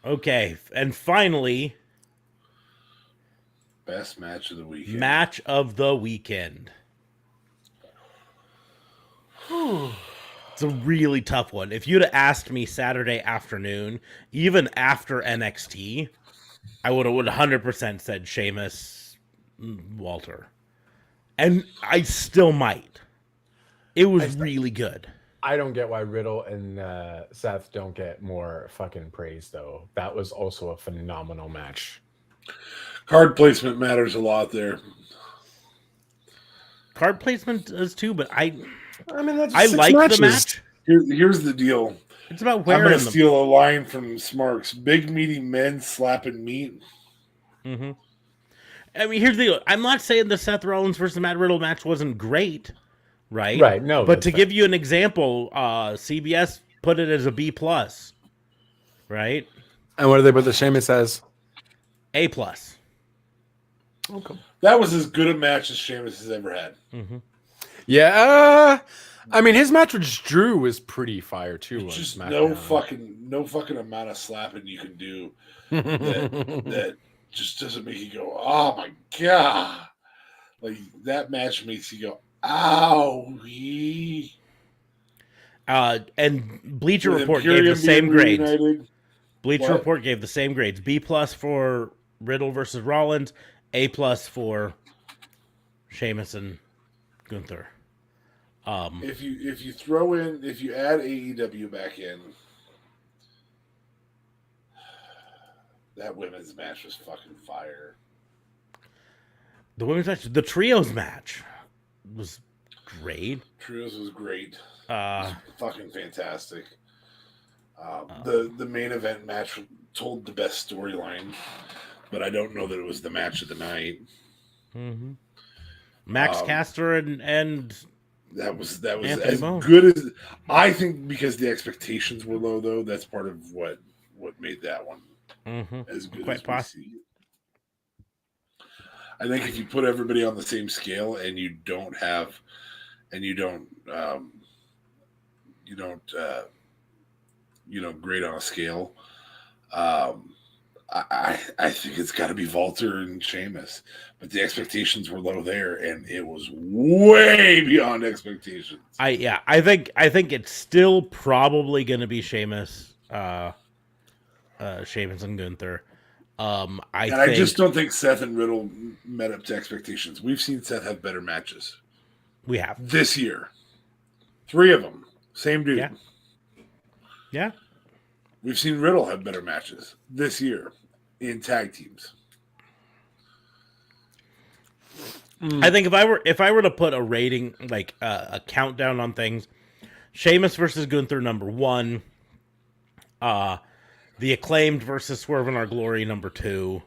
A: Okay, and finally,
C: best match of the weekend.
A: Match of the weekend. It's a really tough one. If you'd have asked me Saturday afternoon, even after NXT, I would have 100% said Sheamus, Walter. And I still might. It was really good.
F: I don't get why Riddle and Seth don't get more fucking praise, though. That was also a phenomenal match.
C: Card placement matters a lot there.
A: Card placement does too, but I
F: mean,
A: I like the match.
C: Here's the deal.
A: It's about where.
C: I'm going to steal a line from Smarks. Big meaty men slapping meat.
A: Mm-hmm. I mean, here's the deal. I'm not saying the Seth Rollins versus Matt Riddle match wasn't great, right?
F: Right. No,
A: but to give you an example, CBS put it as a B+, right?
D: And what do they put the Sheamus as?
A: A+.
F: Okay.
C: That was as good a match as Sheamus has ever had.
A: Mm-hmm.
D: Yeah, I mean his match with Drew was pretty fire too.
C: Just no fucking amount of slapping you can do that just doesn't make you go, oh my god! Like that match makes you go, owie.
A: And Bleacher Report gave the same grades. Bleacher Report gave the same grades. B+ for Riddle versus Rollins, A+ for Sheamus and Gunther.
C: If you add AEW back in, that women's match was fucking fire.
A: The women's match, the trios match was great.
C: Trios was great. Was fucking fantastic. The main event match told the best storyline, but I don't know that it was the match of the night.
A: Mm-hmm. Max Caster and
C: that was
A: Anthony
C: as
A: Bone.
C: Good as I think, because the expectations were low, though. That's part of what made that one as good. Quite possible. I think if you put everybody on the same scale and you don't grade on a scale, I think it's got to be Walter and Sheamus, but the expectations were low there, and it was way beyond expectations.
A: I think it's still probably going to be Sheamus, Sheamus and Gunther. I
C: just don't think Seth and Riddle met up to expectations. We've seen Seth have better matches.
A: We have
C: this year, 3 of them, same dude.
A: Yeah.
C: We've seen Riddle have better matches this year in tag teams.
A: I think if I were to put a rating, like a countdown on things, Sheamus versus Gunther #1, the Acclaimed versus Swerve in Our Glory #2,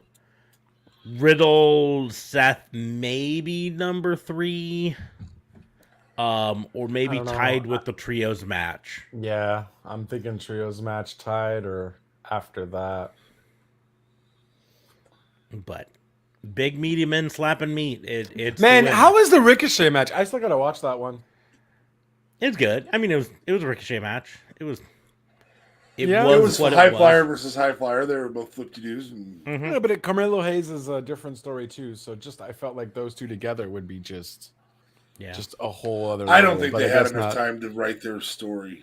A: Riddle Seth maybe #3. Or maybe tied with the trios match.
F: Yeah, I'm thinking trios match tied or after that.
A: But big meaty men slapping meat. It's
D: man. How is the Ricochet match? I still gotta watch that one.
A: It's good. I mean, it was a Ricochet match. It was
C: high flyer versus high flyer. They were both flip-to-dos.
D: Yeah, but Carmelo Hayes is a different story too. So I felt like those two together would be just a whole other level.
C: I don't think they had enough time to write their story.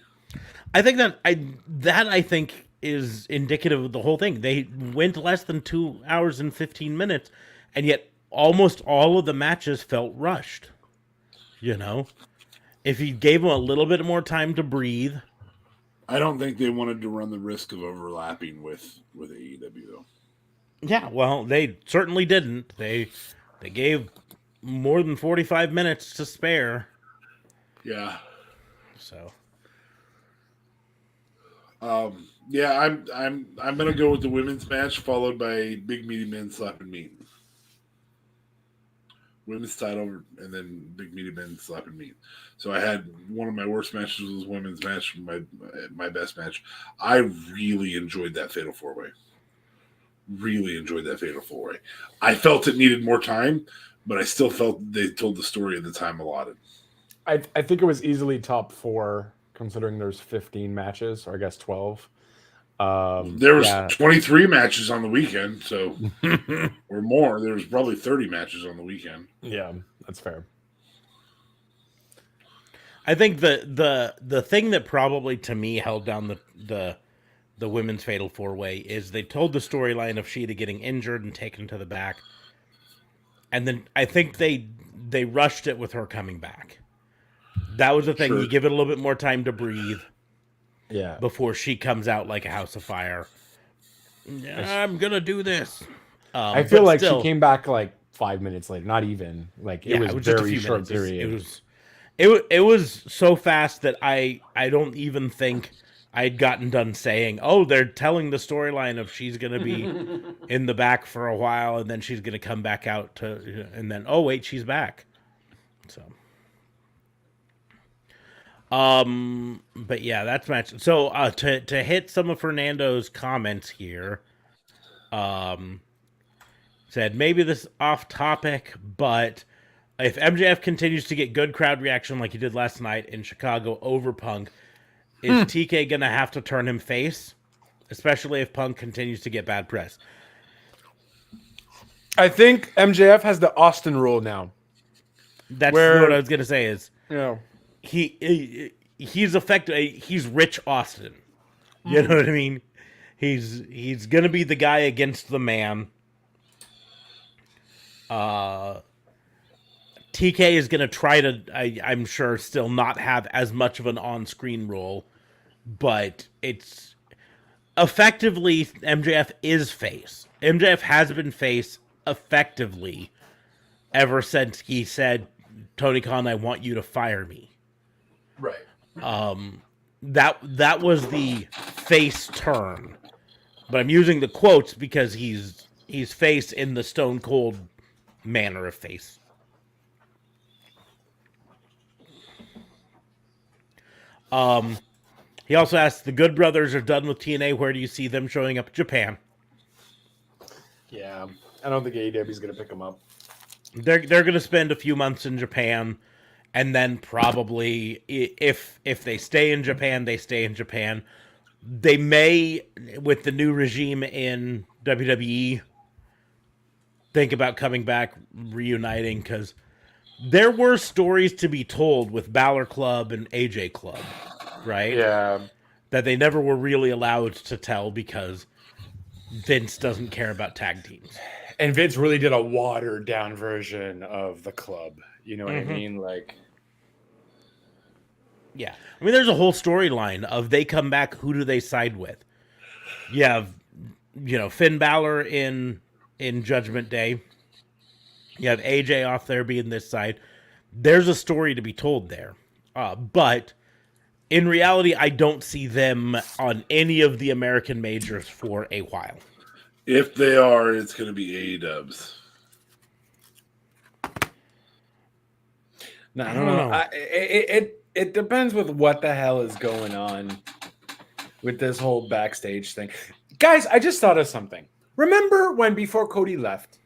A: I think that I think is indicative of the whole thing. They went less than 2 hours and 15 minutes, and yet almost all of the matches felt rushed. If you gave them a little bit more time to breathe.
C: I don't think they wanted to run the risk of overlapping with AEW, though.
A: Yeah, well, they certainly didn't. They gave more than 45 minutes to spare.
C: Yeah.
A: So.
C: Yeah, I'm gonna go with the women's match followed by big meaty men slapping meat. Women's title and then big meaty men slapping meat. So I had one of my worst matches was women's match, my best match. I really enjoyed that Fatal 4-Way. Really enjoyed that Fatal 4-Way. I felt it needed more time, but I still felt they told the story in the time allotted.
F: I think it was easily top 4 considering there's 15 matches, or I guess 12.
C: There was 23 matches on the weekend, so or more. There was probably 30 matches on the weekend.
F: Yeah, that's fair.
A: I think the thing that probably to me held down the women's Fatal 4-Way is they told the storyline of Shida getting injured and taken to the back, and then I think they rushed it with her coming back. That was the thing. Sure. You give it a little bit more time to breathe.
F: Yeah.
A: Before she comes out like a house of fire. I'm gonna do this.
F: I feel like she came back like 5 minutes later. Not even. Like it was just very short period.
A: It was so fast that I don't even think I'd gotten done saying, oh, they're telling the storyline of she's gonna be in the back for a while and then she's gonna come back out and then oh wait, she's back. So but yeah, that's match. So to hit some of Fernando's comments here, said maybe this off topic, but if MJF continues to get good crowd reaction like he did last night in Chicago over Punk, is TK gonna have to turn him face, especially if Punk continues to get bad press?
F: I think MJF has the Austin rule now.
A: That's what I was gonna say. Is he's effective. He's Rich Austin. You know what I mean? He's gonna be the guy against the man. TK is gonna try to, I'm sure, still not have as much of an on-screen role, but it's effectively MJF is face. MJF has been face effectively ever since he said, "Tony Khan, I want you to fire me."
F: Right.
A: That was the face turn, but I'm using the quotes because he's face in the Stone Cold manner of face. He also asked, the Good Brothers are done with TNA. Where do you see them showing up in Japan?
F: Yeah, I don't think AEW is going to pick them up.
A: They're going to spend a few months in Japan. And then probably, if they stay in Japan, they stay in Japan. They may, with the new regime in WWE, think about coming back, reuniting, because there were stories to be told with Balor Club and AJ Club, right?
F: Yeah.
A: That they never were really allowed to tell because Vince doesn't care about tag teams.
F: And Vince really did a watered-down version of the club. You know what I mean? Like,
A: yeah. I mean, there's a whole storyline of they come back, who do they side with? You have, Finn Balor in Judgment Day. You have AJ off there being this side. There's a story to be told there. But in reality, I don't see them on any of the American majors for a while.
C: If they are, it's going to be AEWs.
F: No, I don't know. It depends with what the hell is going on with this whole backstage thing. Guys, I just thought of something. Remember when before Cody left,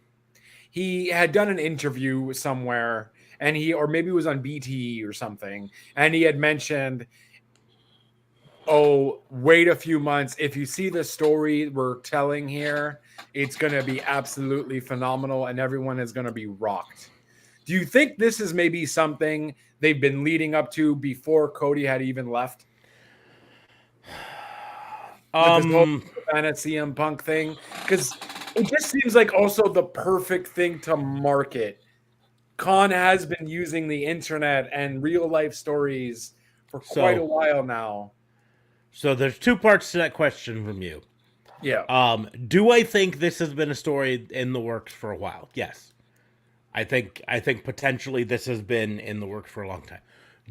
F: he had done an interview somewhere, and or maybe it was on BT or something, and he had mentioned, oh, wait a few months. If you see the story we're telling here, it's going to be absolutely phenomenal, and everyone is going to be rocked. Do you think this is maybe something they've been leading up to before Cody had even left? With this whole CM Punk thing? Because it just seems like also the perfect thing to market. Khan has been using the internet and real life stories for quite a while now.
A: So there's two parts to that question from you.
F: Yeah.
A: Do I think this has been a story in the works for a while? Yes. I think potentially this has been in the works for a long time.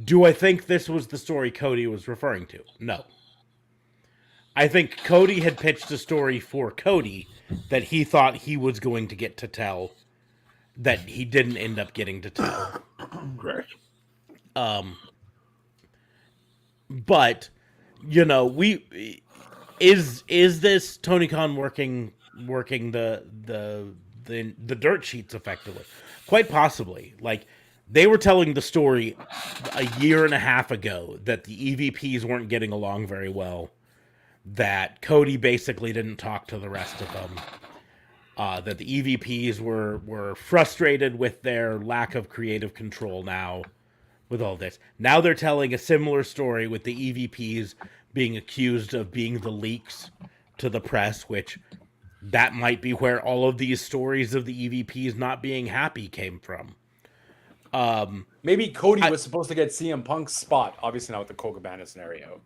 A: Do I think this was the story Cody was referring to? No. I think Cody had pitched a story for Cody that he thought he was going to get to tell that he didn't end up getting to tell.
C: Correct.
A: But is this Tony Khan working the dirt sheets effectively? Quite possibly. Like, they were telling the story a year and a half ago that the EVPs weren't getting along very well, that Cody basically didn't talk to the rest of them, that the EVPs were frustrated with their lack of creative control now with all this. Now they're telling a similar story with the EVPs being accused of being the leaks to the press, which that might be where all of these stories of the EVPs not being happy came from.
F: Maybe Cody was supposed to get CM Punk's spot, obviously not with the Cole Cabana scenario.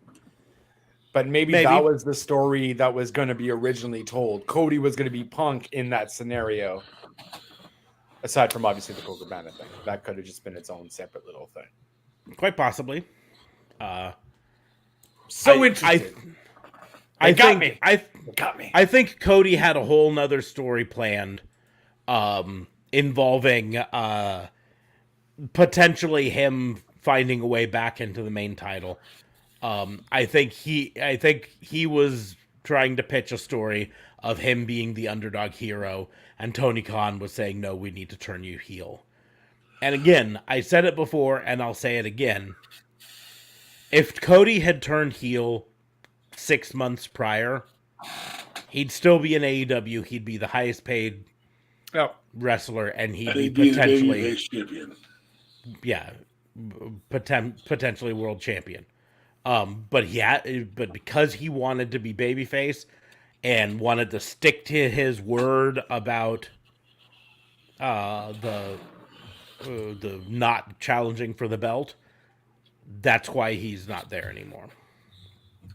F: But maybe that was the story that was going to be originally told. Cody was going to be Punk in that scenario. Aside from obviously the Cole Cabana thing. That could have just been its own separate little thing.
A: Quite possibly.
F: Interesting. Got me.
A: I think Cody had a whole nother story planned, involving potentially him finding a way back into the main title. I think he was trying to pitch a story of him being the underdog hero, and Tony Khan was saying, no, we need to turn you heel. And again, I said it before, and I'll say it again. If Cody had turned heel 6 months prior, he'd still be in AEW. He'd be the highest paid wrestler, and he'd be potentially
C: champion.
A: Yeah, potentially world champion. But because he wanted to be babyface and wanted to stick to his word about the not challenging for the belt, that's why he's not there anymore.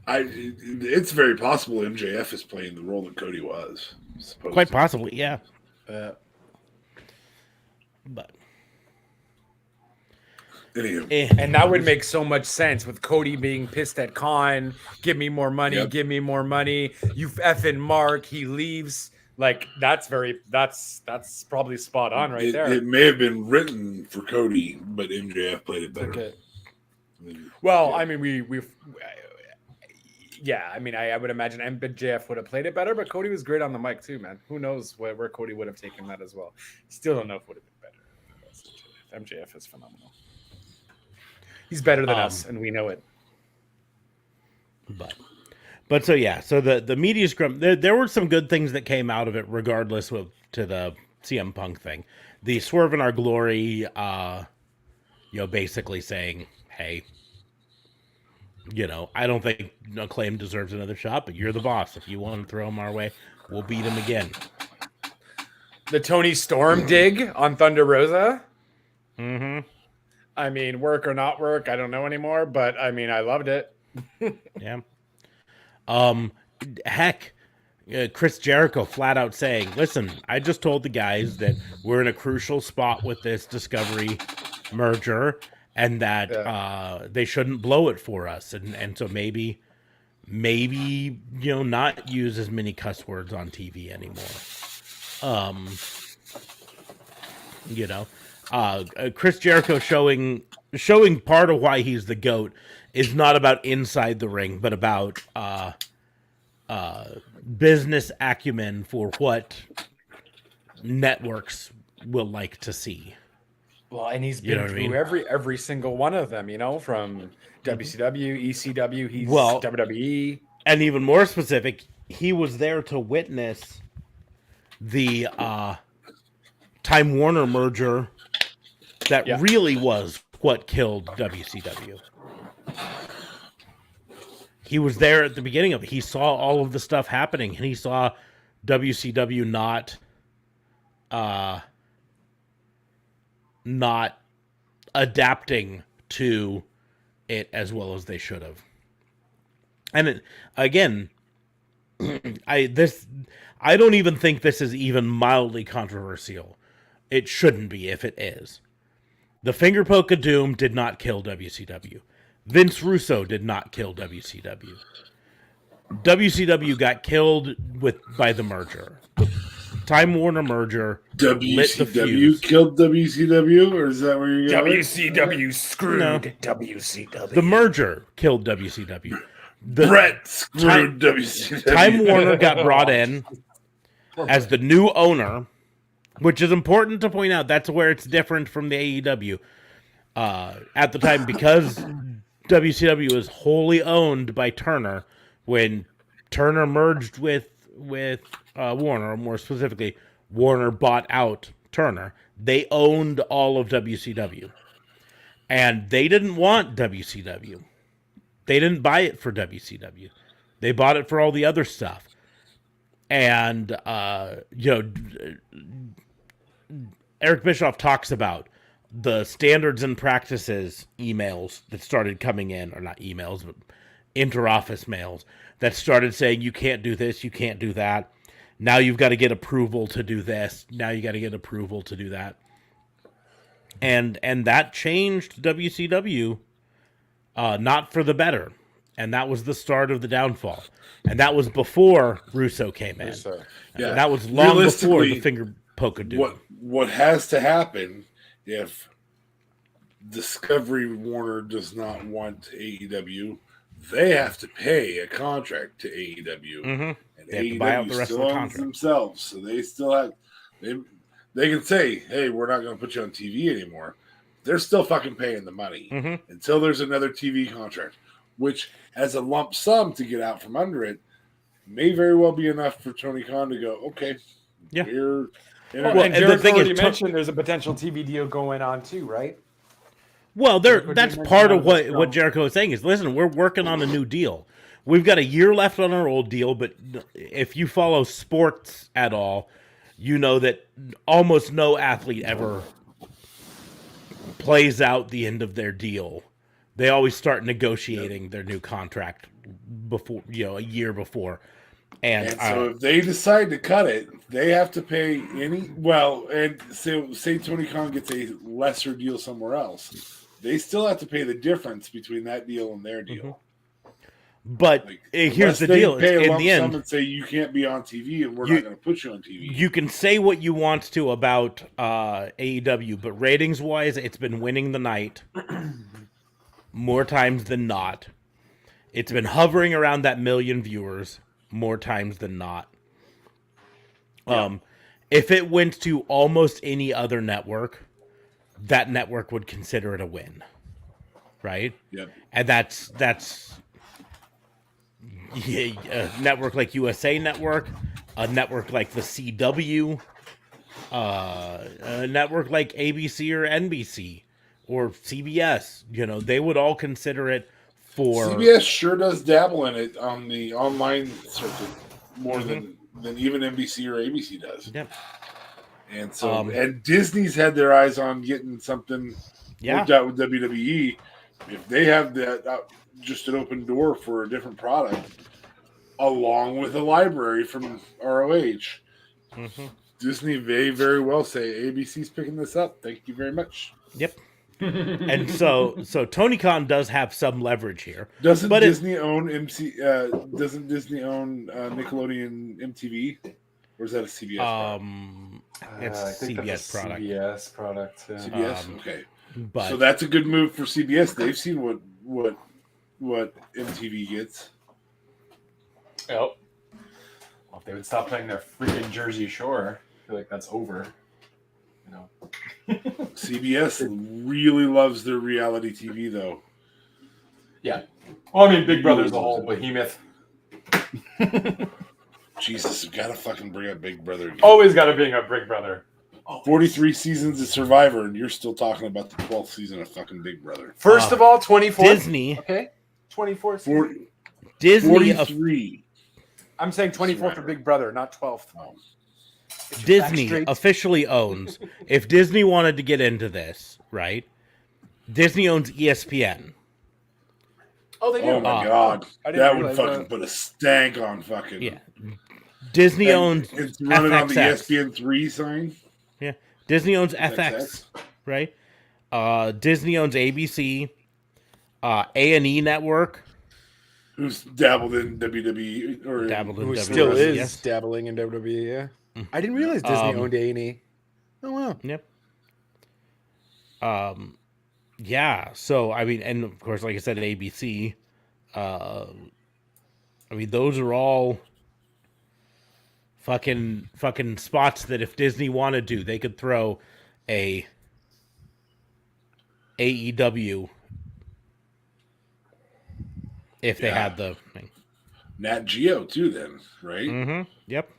C: It's very possible MJF is playing the role that Cody was.
A: Quite possibly, yeah. But.
F: And that would make so much sense with Cody being pissed at Khan. Give me more money. Give me more money. You effing Mark. He leaves. Like, that's probably spot on there.
C: It may have been written for Cody, but MJF played it better.
F: Okay. Well, I mean, I would imagine MJF would have played it better, but Cody was great on the mic too, man. Who knows where Cody would have taken that as well. Still don't know if it would have been better. MJF is phenomenal. He's better than us, and we know it.
A: But so the media scrum, there were some good things that came out of it, regardless to the CM Punk thing. The Swerve in Our Glory, basically saying, hey, I don't think Acclaim deserves another shot, but you're the boss. If you want to throw him our way, we'll beat him again.
F: The Tony Storm dig on Thunder Rosa.
A: Mm-hmm.
F: I mean, work or not work, I don't know anymore, but I mean, I loved it.
A: Yeah. Heck, Chris Jericho flat out saying, listen, I just told the guys that we're in a crucial spot with this Discovery merger and that they shouldn't blow it for us. And so maybe, not use as many cuss words on TV anymore. Chris Jericho showing part of why he's the GOAT is not about inside the ring, but about business acumen for what networks will like to see.
F: Well, and he's been through every single one of them, from WCW, ECW, he's WWE.
A: And even more specific, he was there to witness the Time Warner merger that really was what killed WCW. He was there at the beginning of it. He saw all of the stuff happening, and he saw WCW not adapting to it as well as they should have. And again, I don't even think this is even mildly controversial. It shouldn't be if it is. The finger poke of doom did not kill WCW. Vince Russo did not kill WCW. WCW got killed by the merger. The Time Warner merger lit the fuse.
C: WCW killed WCW, or is that where you're going?
F: WCW screwed WCW.
A: The merger killed WCW.
C: Brett screwed WCW.
A: Time Warner got brought in as the new owner, which is important to point out. That's where it's different from the AEW. At the time, because WCW was wholly owned by Turner, when Turner merged with Warner, more specifically, Warner bought out Turner. They owned all of WCW. And they didn't want WCW. They didn't buy it for WCW. They bought it for all the other stuff. And, Eric Bischoff talks about the standards and practices emails that started coming in, or not emails, but inter-office mails that started saying, you can't do this, you can't do that. Now you've got to get approval to do this. Now you got to get approval to do that. And that changed WCW, not for the better. And that was the start of the downfall. And that was before Russo came in.
C: Yeah.
A: That was long before the finger poke of doom.
C: What has to happen if Discovery Warner does not want AEW, they have to pay a contract to AEW.
A: Mm-hmm.
C: And
A: they have to buy out the rest of the contract
C: themselves. So they still have they can say, hey, we're not going to put you on TV anymore. They're still fucking paying the money until there's another TV contract, which as a lump sum to get out from under it may very well be enough for Tony Khan to go, okay,
A: yeah.
F: And Jared already mentioned there's a potential TV deal going on too, right?
A: Well, that's part of what Jericho is saying is, listen, we're working on a new deal. We've got a year left on our old deal, but if you follow sports at all, you know that almost no athlete ever plays out the end of their deal. They always start negotiating their new contract before, a year before. And
C: so if they decide to cut it, they have to pay and say Tony Khan gets a lesser deal somewhere else. They still have to pay the difference between that deal and their deal.
A: But here's the deal. In the end,
C: and say you can't be on TV and we're not going to put you on TV.
A: You can say what you want to about AEW, but ratings-wise, it's been winning the night more times than not. It's been hovering around that 1 million viewers more times than not. Yeah. If it went to almost any other network, that network would consider it a win, right?
C: Yep.
A: And that's a network like USA Network, a network like the CW, a network like ABC or NBC or CBS. They would all consider it for.
C: CBS sure does dabble in it on the online circuit more than even NBC or ABC does.
A: Yep.
C: And so, and Disney's had their eyes on getting something worked out with WWE. If they have that just an open door for a different product, along with a library from ROH, Disney may very well say, ABC's picking this up. Thank you very much.
A: Yep. And so Tony Khan does have some leverage here.
C: Doesn't Disney own Nickelodeon MTV? Or is that a CBS product?
A: It's a CBS product.
F: CBS product. Yeah.
C: CBS? Okay.
A: But
C: so that's a good move for CBS. They've seen what MTV gets.
F: Oh. Well, if they would stop playing their freaking Jersey Shore, I feel like that's over.
C: CBS really loves their reality TV, though.
F: Yeah. Well, I mean, Big Brother's the whole behemoth.
C: Jesus, you gotta fucking bring up Big Brother again.
F: Always gotta bring up Big Brother.
C: 43 seasons of Survivor, and you're still talking about the 12th season of fucking Big Brother.
F: First of all, 24.
A: Disney.
F: Okay. 24.
A: Disney.
C: 43.
F: I'm saying 24 for Big Brother, not 12th.
C: Oh.
A: Disney officially owns, if Disney wanted to get into this, right? Disney owns ESPN.
F: Oh, they do?
C: Oh, my God. That would fucking put a stank on fucking...
A: Yeah. Disney owns
C: It's running
A: FXX.
C: on the ESPN 3 sign?
A: Yeah. Disney owns FX, right? Disney owns ABC, A&E Network.
C: Who's dabbled in WWE or
F: who still is dabbling in WWE. Yeah, I didn't realize Disney owned A&E. Oh wow.
A: Yep. Yeah. So I mean, and of course, like I said, ABC. I mean, those are all fucking spots that if Disney wanted to, they could throw a AEW if they had the thing.
C: Nat Geo too, then, right?
A: Mm-hmm. Yep.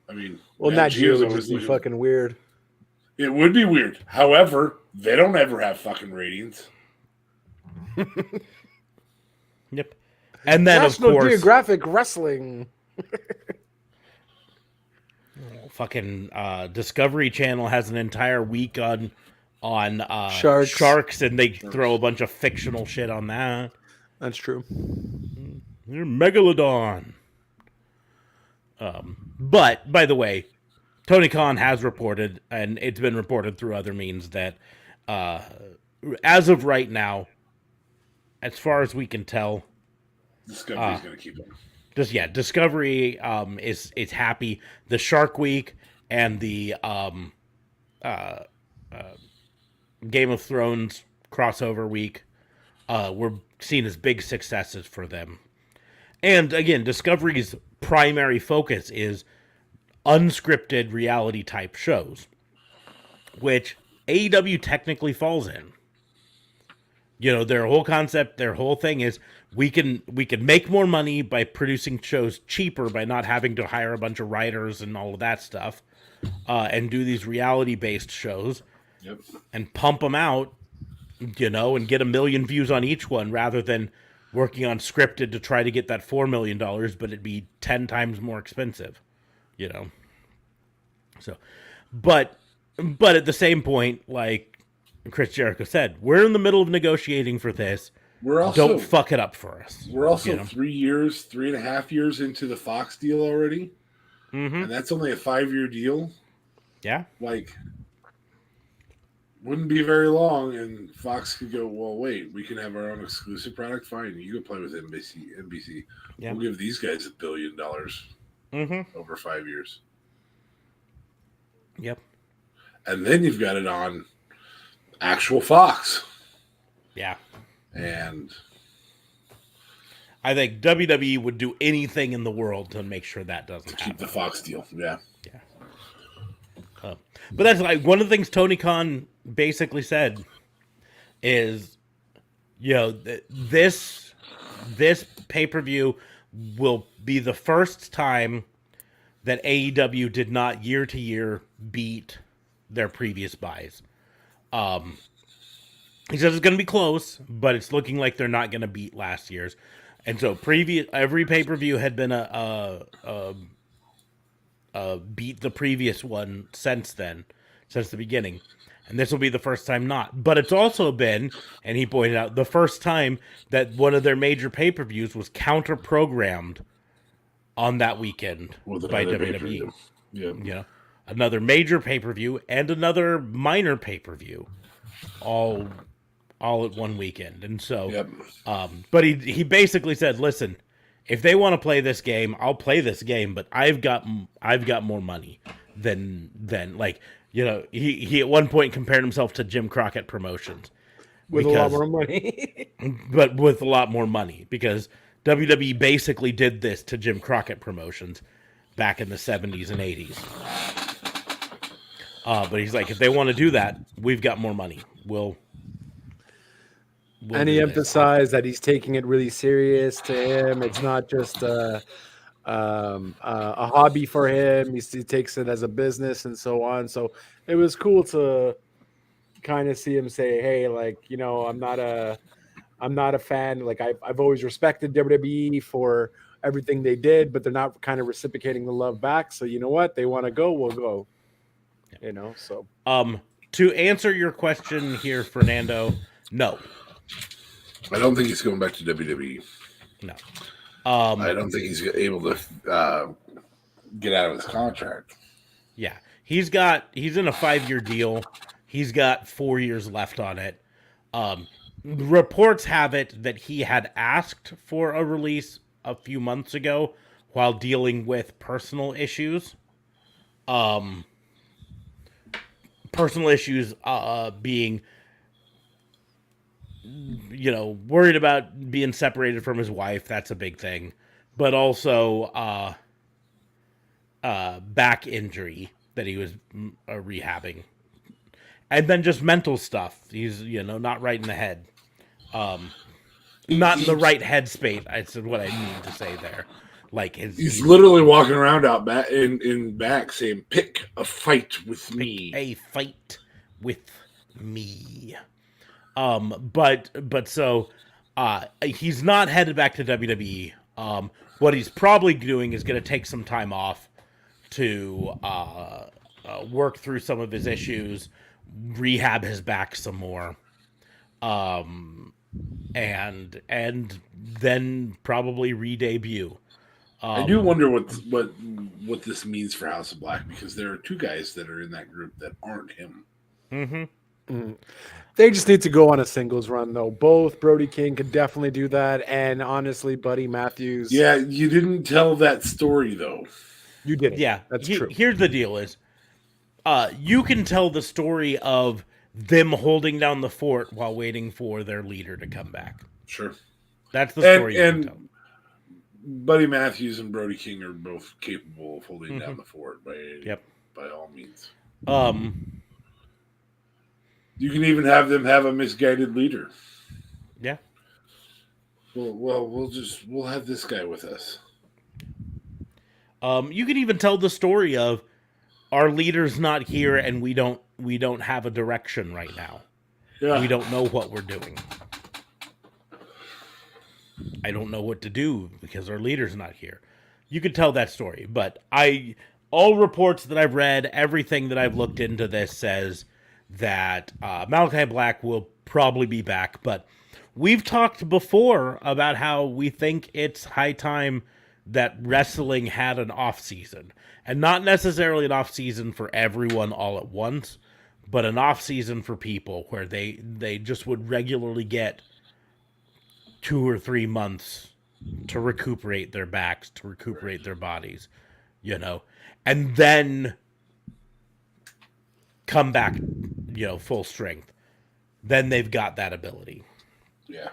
C: I mean,
F: well, Nat Geo would just be fucking weird.
C: It would be weird. However, they don't ever have fucking ratings.
A: Yep. And then
F: National
A: of course,
F: Geographic Wrestling.
A: fucking Discovery Channel has an entire week on
F: sharks,
A: and they throw a bunch of fictional shit on that.
F: That's true.
A: They're Megalodon. But by the way, Tony Khan has reported, and it's been reported through other means, that as of right now, as far as we can tell,
C: Discovery's going to keep them.
A: Discovery is happy. The Shark Week and the Game of Thrones crossover week were seen as big successes for them. And again, Discovery's primary focus is unscripted reality type shows, which AEW technically falls in. You know, their whole concept, their whole thing is we can make more money by producing shows cheaper by not having to hire a bunch of writers and all of that stuff, and do these reality based shows, and pump them out, you know, and get 1 million views on each one rather than working on scripted to try to get that $4 million, but it'd be 10 times more expensive, you know. So, but at the same point, like Chris Jericho said, we're in the middle of negotiating for this. Don't fuck it up for us.
C: We're also 3.5 years into the Fox deal already.
A: Mm-hmm.
C: And that's only a 5-year deal.
A: Yeah.
C: Like, wouldn't be very long, and Fox could go, well, wait, we can have our own exclusive product? Fine, you can play with NBC.
A: Yeah.
C: We'll give these guys $1 billion over 5 years.
A: Yep.
C: And then you've got it on actual Fox.
A: Yeah.
C: And
A: I think WWE would do anything in the world to make sure that doesn't happen.
C: Keep the Fox deal. Yeah.
A: Yeah. But that's like one of the things Tony Khan basically said is, you know, this pay-per-view will be the first time that AEW did not year to year beat their previous buys. He says it's going to be close, but it's looking like they're not going to beat last year's. And so every pay-per-view had been beat the previous one since then, since the beginning. And this will be the first time not. But it's also been, and he pointed out, the first time that one of their major pay-per-views was counter-programmed on that weekend by WWE.
C: Yeah.
A: You know, another major pay-per-view and another minor pay-per-view all at one weekend. And so, but he basically said, listen, if they want to play this game, I'll play this game, but I've got more money than like, you know, he at one point compared himself to Jim Crockett Promotions.
F: With a lot more money.
A: But with a lot more money, because WWE basically did this to Jim Crockett Promotions back in the 70s and 80s. But he's like, if they want to do that, we've got more money. We'll
F: and he emphasized that he's taking it really serious to him. It's not just a hobby for him. He takes it as a business and so on. So it was cool to kind of see him say, hey, like, you know, I'm not a fan. Like I've always respected WWE for everything they did, but they're not kind of reciprocating the love back. So you know what? They want to go, we'll go. You know, so
A: to answer your question here, Fernando, no.
C: I don't think he's going back to WWE.
A: No.
C: I don't think he's able to get out of his contract.
A: Yeah. He's in a 5-year deal. He's got 4 years left on it. Reports have it that he had asked for a release a few months ago while dealing with personal issues. Personal issues being, worried about being separated from his wife. That's a big thing. But also back injury that he was rehabbing. And then just mental stuff. He's, not right in the head. Not in the right headspace. I said what I mean to say there. Like
C: he's literally walking around out back in back saying, "Pick a fight with me."
A: A fight with me. But so he's not headed back to WWE. What he's probably doing is going to take some time off to work through some of his issues, rehab his back some more. And then probably re-debut.
C: I do wonder what this means for House of Black, because there are 2 guys that are in that group that aren't him.
A: Mm-hmm.
F: They just need to go on a singles run, though. Both Brody King could definitely do that, and honestly, Buddy Matthews.
C: Yeah, you didn't tell that story though.
F: You didn't.
A: Yeah,
F: that's true.
A: Here's the deal: is you can tell the story of them holding down the fort while waiting for their leader to come back.
C: Sure,
A: that's the story.
C: And
A: you can tell.
C: Buddy Matthews and Brody King are both capable of holding down the fort by all means. You can even have them have a misguided leader.
A: Yeah.
C: Well, we'll have this guy with us.
A: You could even tell the story of our leader's not here and we don't have a direction right now. Yeah. We don't know what we're doing. I don't know what to do because our leader's not here. You could tell that story, but all reports that I've read, everything that I've looked into this says that Malachi Black will probably be back, but we've talked before about how we think it's high time that wrestling had an off season, and not necessarily an off season for everyone all at once, but an off season for people where they just would regularly get 2 or 3 months to recuperate their backs, to recuperate their bodies, and then come back, full strength. Then they've got that ability.
C: Yeah.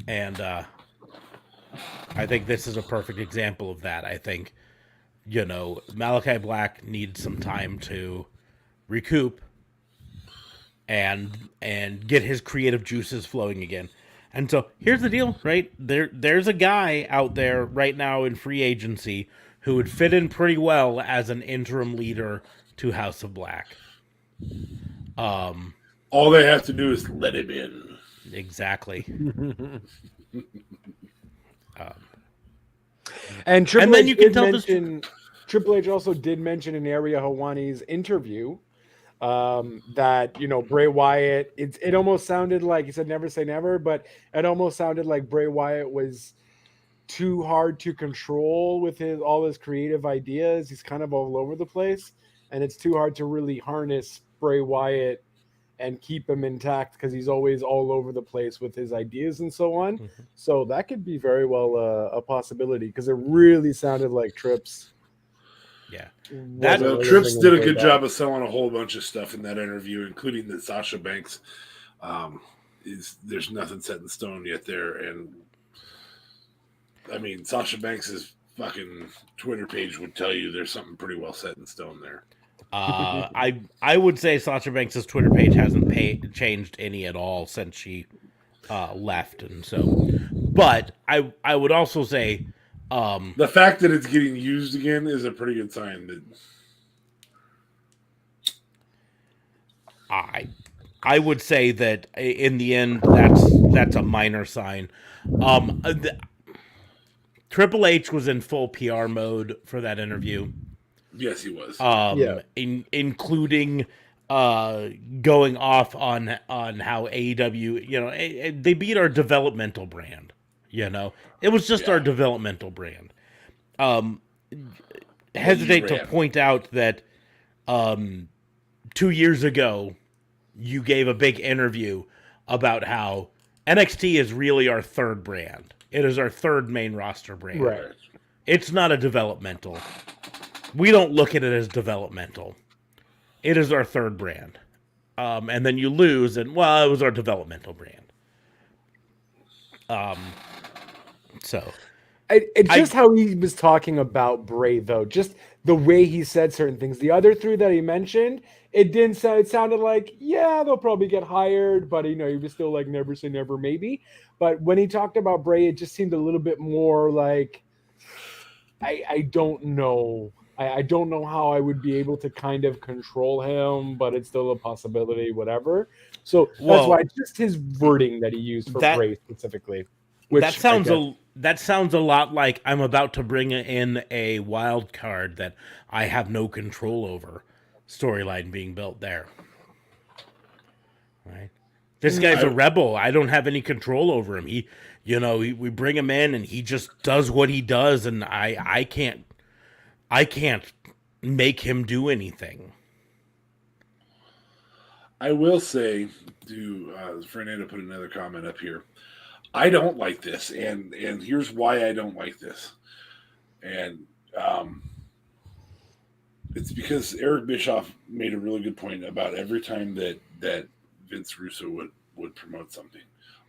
A: And I think this is a perfect example of that. I think, Malachi Black needs some time to recoup and get his creative juices flowing again. And so here's the deal, right? There's a guy out there right now in free agency who would fit in pretty well as an interim leader to House of Black.
C: All they have to do is let him in.
A: Exactly.
F: And then you can tell Triple H also did mention in Ariel Helwani's interview that Bray Wyatt. It almost sounded like he said never say never, but it almost sounded like Bray Wyatt was too hard to control with all his creative ideas. He's kind of all over the place, and it's too hard to really harness Bray Wyatt and keep him intact because he's always all over the place with his ideas and so on. Mm-hmm. So that could be very well a possibility because it really sounded like Trips.
A: Yeah.
C: Trips did a good job of selling a whole bunch of stuff in that interview, including that Sasha Banks there's nothing set in stone yet there. And I mean, Sasha Banks' fucking Twitter page would tell you there's something pretty well set in stone there.
A: I would say Sasha Banks' Twitter page hasn't changed any at all since she left, and so. But I would also say
C: the fact that it's getting used again is a pretty good sign.
A: That I would say that in the end that's a minor sign. Triple H was in full PR mode for that interview.
C: Yes, he was.
A: Including going off on how AEW, they beat our developmental brand. It was just our developmental brand. Hesitate to point out that 2 years ago, you gave a big interview about how NXT is really our third brand. It is our third main roster brand.
F: Right.
A: It's not a developmental. We don't look at it as developmental. It is our third brand. And then you lose, and, well, it was our developmental brand. So...
F: It's just how he was talking about Bray, though. Just the way he said certain things. The other three that he mentioned, it didn't sound. It sounded like, yeah, they'll probably get hired, but he was still like, never say never, maybe. But when he talked about Bray, it just seemed a little bit more like, I don't know. I don't know how I would be able to kind of control him, but it's still a possibility, whatever. So that's why it's just his wording that he used for Bray specifically. Which
A: that sounds a lot like I'm about to bring in a wild card that I have no control over storyline being built there. Right? This guy's a rebel. I don't have any control over him. We bring him in and he just does what he does, and I can't make him do anything.
C: I will say, Fernando put another comment up here. I don't like this, and here's why I don't like this. And it's because Eric Bischoff made a really good point about every time that Vince Russo would promote something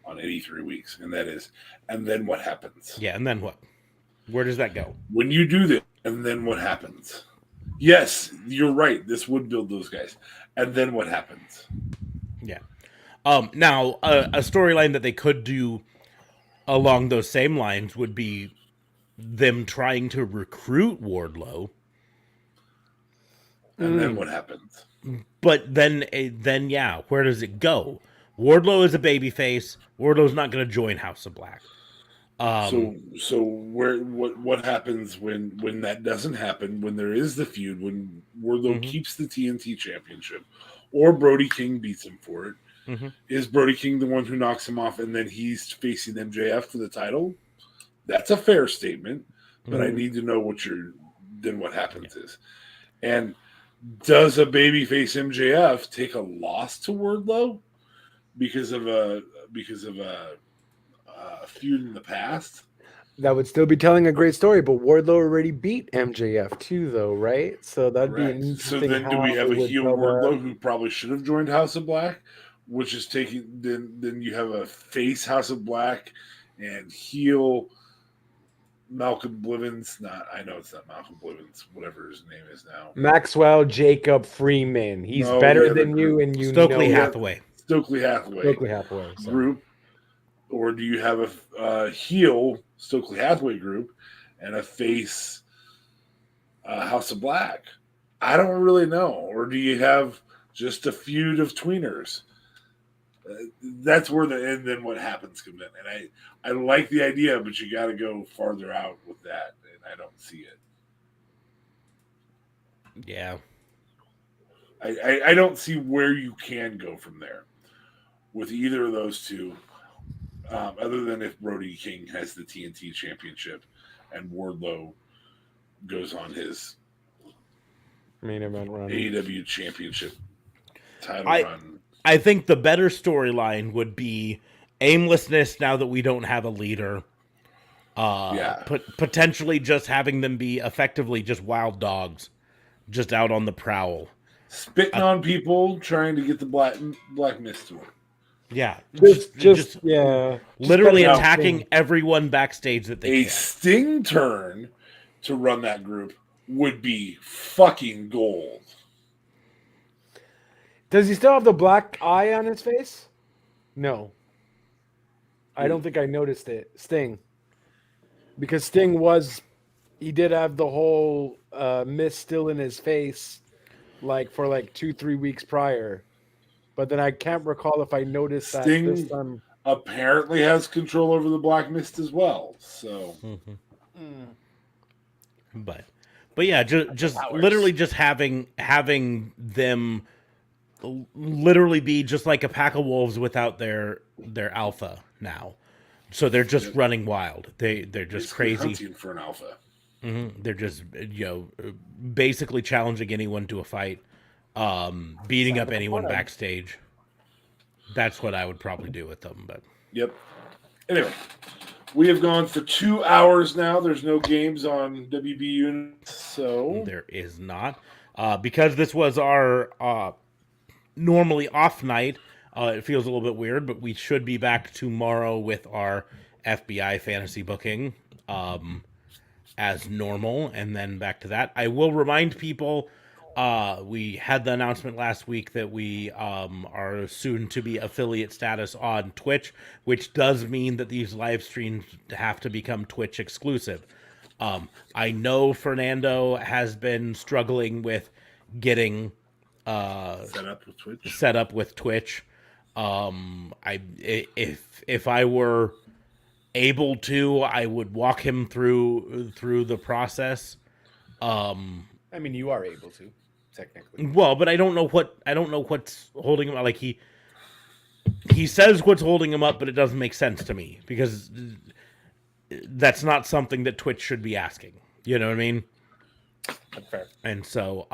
C: on 83 weeks, and that is, and then what happens?
A: Yeah, and then what? Where does that go?
C: When you do this, and then what happens? Yes, you're right. This would build those guys. And then what happens?
A: Yeah. Now, a storyline that they could do along those same lines would be them trying to recruit Wardlow.
C: And then what happens?
A: But then, where does it go? Wardlow is a babyface. Wardlow's not going to join House of Black.
C: So what happens when that doesn't happen? When there is the feud, when Wardlow keeps the TNT Championship, or Brody King beats him for it, is Brody King the one who knocks him off, and then he's facing MJF for the title? That's a fair statement, but I need to know what happens is. And does a babyface MJF take a loss to Wardlow because of a feud in the past?
F: That would still be telling a great story, but Wardlow already beat MJF too, though, right? So that'd be interesting.
C: So then, do we have a heel Wardlow who probably should have joined House of Black, which is taking? Then you have a face House of Black and heel Malcolm Blivens. I know it's not Malcolm Blivens, whatever his name is now.
F: Maxwell Jacob Freeman. He's better than you, and you
A: Stokely Hathaway.
C: Stokely Hathaway group. Or do you have a heel Stokely Hathaway group and a face House of Black? I don't really know. Or do you have just a feud of tweeners? That's where and then what happens comes in. And I like the idea, but you got to go farther out with that, and I don't see it.
A: Yeah.
C: I don't see where you can go from there with either of those two. Other than if Brody King has the TNT Championship and Wardlow goes on his
F: main event run,
C: AEW Championship title run.
A: I think the better storyline would be aimlessness now that we don't have a leader. Potentially just having them be effectively just wild dogs, just out on the prowl.
C: Spitting on people, trying to get the black mist to work.
A: Yeah,
F: just
A: literally attacking everyone backstage that they can.
C: Sting turn to run that group would be fucking gold.
F: Does he still have the black eye on his face? No. I don't think I noticed it. Sting. Because Sting he did have the whole mist still in his face for 2-3 weeks prior. But then I can't recall if I noticed that this time.
C: Apparently has control over the black mist as well. So,
A: but yeah, just literally just having them literally be just like a pack of wolves without their alpha now. So they're just running wild. They're just crazy.
C: Hunting for an alpha.
A: Mm-hmm. They're just basically challenging anyone to a fight, beating up anyone backstage. That's what I would probably do with them. But
C: yep. Anyway, we have gone for 2 hours now. There's no games on WBU, so
A: there is not because this was our normally off night. It feels a little bit weird, but we should be back tomorrow with our FBI fantasy booking as normal, and then back to that. I will remind people, we had the announcement last week that we are soon to be affiliate status on Twitch, which does mean that these live streams have to become Twitch exclusive. I know Fernando has been struggling with getting set up with Twitch. If I were able to, I would walk him through the process.
F: I mean, you are able to, technically.
A: Well, but I don't know what's holding him up. Like he says what's holding him up, but it doesn't make sense to me because that's not something that Twitch should be asking. You know what I mean?
F: That's fair.
A: And so,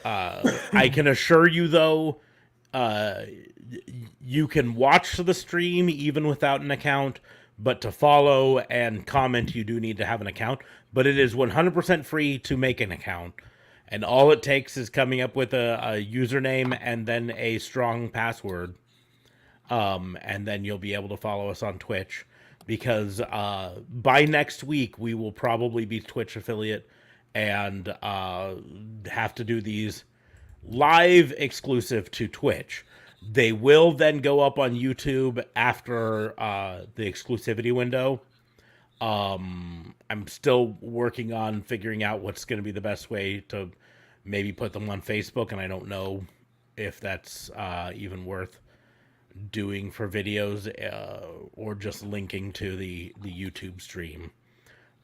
A: I can assure you though, you can watch the stream even without an account, but to follow and comment, you do need to have an account. But it is 100% free to make an account. And all it takes is coming up with a username and then a strong password. And then you'll be able to follow us on Twitch. Because by next week, we will probably be Twitch affiliate and have to do these live exclusive to Twitch. They will then go up on YouTube after the exclusivity window. I'm still working on figuring out what's going to be the best way to maybe put them on Facebook, and I don't know if that's even worth doing for videos or just linking to the YouTube stream.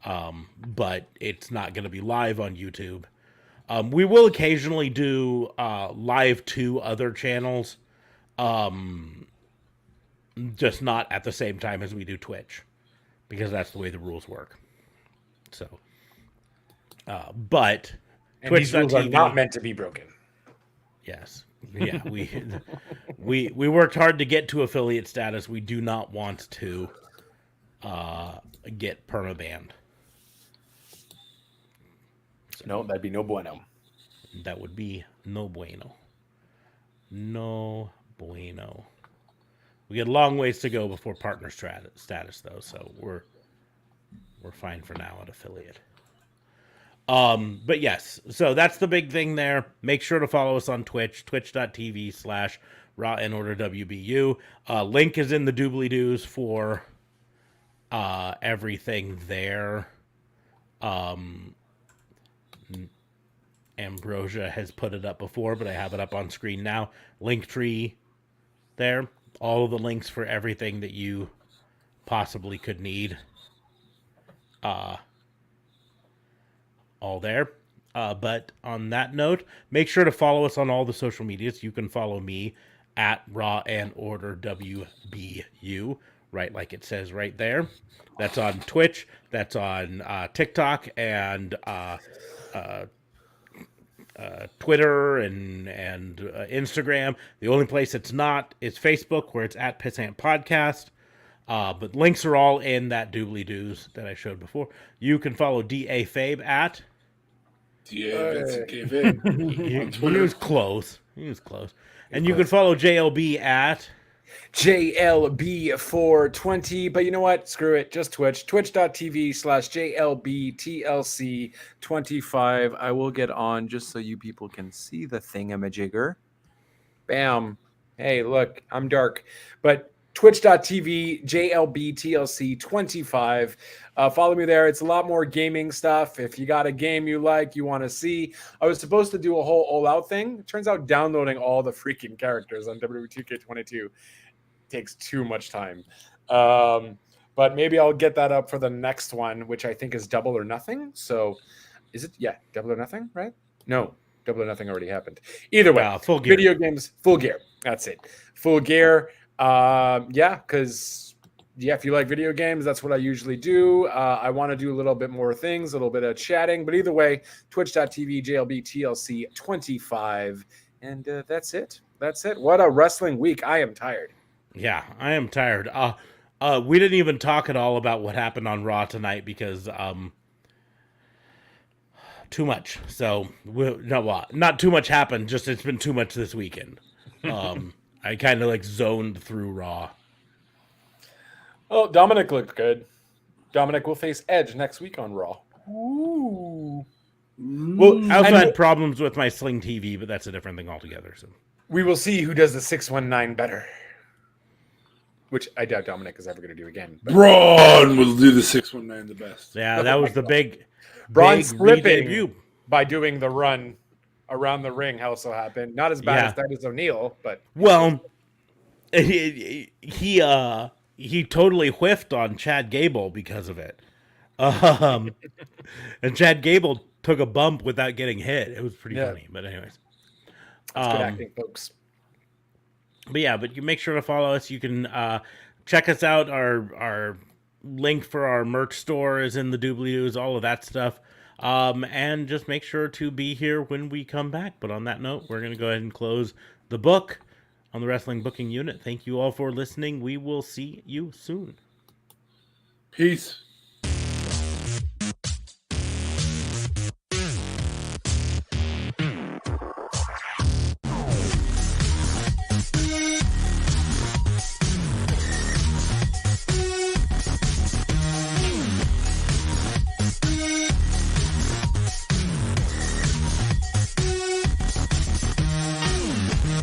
A: But it's not going to be live on YouTube. We will occasionally do live to other channels, just not at the same time as we do Twitch, because that's the way the rules work. So, but
F: and these rules are not meant to be broken.
A: Yes, yeah, we worked hard to get to affiliate status. We do not want to get permabanned.
F: No, that'd be no bueno.
A: That would be no bueno. No bueno. We got a long ways to go before partner status, though, so we're fine for now at affiliate. But yes, so that's the big thing there. Make sure to follow us on Twitch, twitch.tv/Raw and Order WBU. Link is in the doobly-doos for everything there. Ambrosia has put it up before, but I have it up on screen now. Linktree there. All of the links for everything that you possibly could need. All there. But on that note, make sure to follow us on all the social medias. You can follow me at Raw and Order WBU, right like it says right there. That's on Twitch. That's on TikTok and Twitter and Instagram. The only place it's not is Facebook, where it's at Pissant Podcast. But links are all in that doobly-doos that I showed before. You can follow D.A. Fabe at
C: D.A. Vincent K. Fabe.
A: He was close. And you can follow JLB at
F: JLB420, but you know what? Screw it. Just Twitch. Twitch.tv/JLBTLC25. I will get on just so you people can see the thingamajigger. Bam. Hey, look, I'm dark. But twitch.tv JLBTLC25. Follow me there. It's a lot more gaming stuff. If you got a game you like, you want to see. I was supposed to do a whole all-out thing. It turns out downloading all the freaking characters on WWE 2K22 takes too much time. But maybe I'll get that up for the next one, which I think is Double or Nothing. So is it? Yeah, Double or Nothing, right? No, Double or Nothing already happened. Either way,
A: full gear.
F: Video games, full gear. That's it. Full gear. Yeah, because
D: yeah, if you like video games, that's what I usually do. I want to do a little bit more things, a little bit of chatting, but either way, twitch.tv, JLBTLC25. And that's it. That's it. What a wrestling week. I am tired.
A: Yeah, I am tired. We didn't even talk at all about what happened on Raw tonight because too much. So not too much happened. Just it's been too much this weekend. I kind of like zoned through Raw.
D: Oh, Dominic looked good. Dominic will face Edge next week on Raw. Ooh.
A: Well, I also had problems with my Sling TV, but that's a different thing altogether. So
D: we will see who does the 619 better. Which I doubt Dominic is ever going to do again.
C: But Braun will do the 619 the best.
A: Yeah, that was the big
D: Braun slipping by doing the run around the ring also happened. Not as bad as Titus O'Neil, but
A: he totally whiffed on Chad Gable because of it. And Chad Gable took a bump without getting hit. It was pretty funny. But anyways.
D: That's good acting, folks.
A: But you make sure to follow us. You can check us out. Our link for our merch store is in the WBUs, all of that stuff. And just make sure to be here when we come back. But on that note, we're going to go ahead and close the book on the Wrestling Booking Unit. Thank you all for listening. We will see you soon.
C: Peace.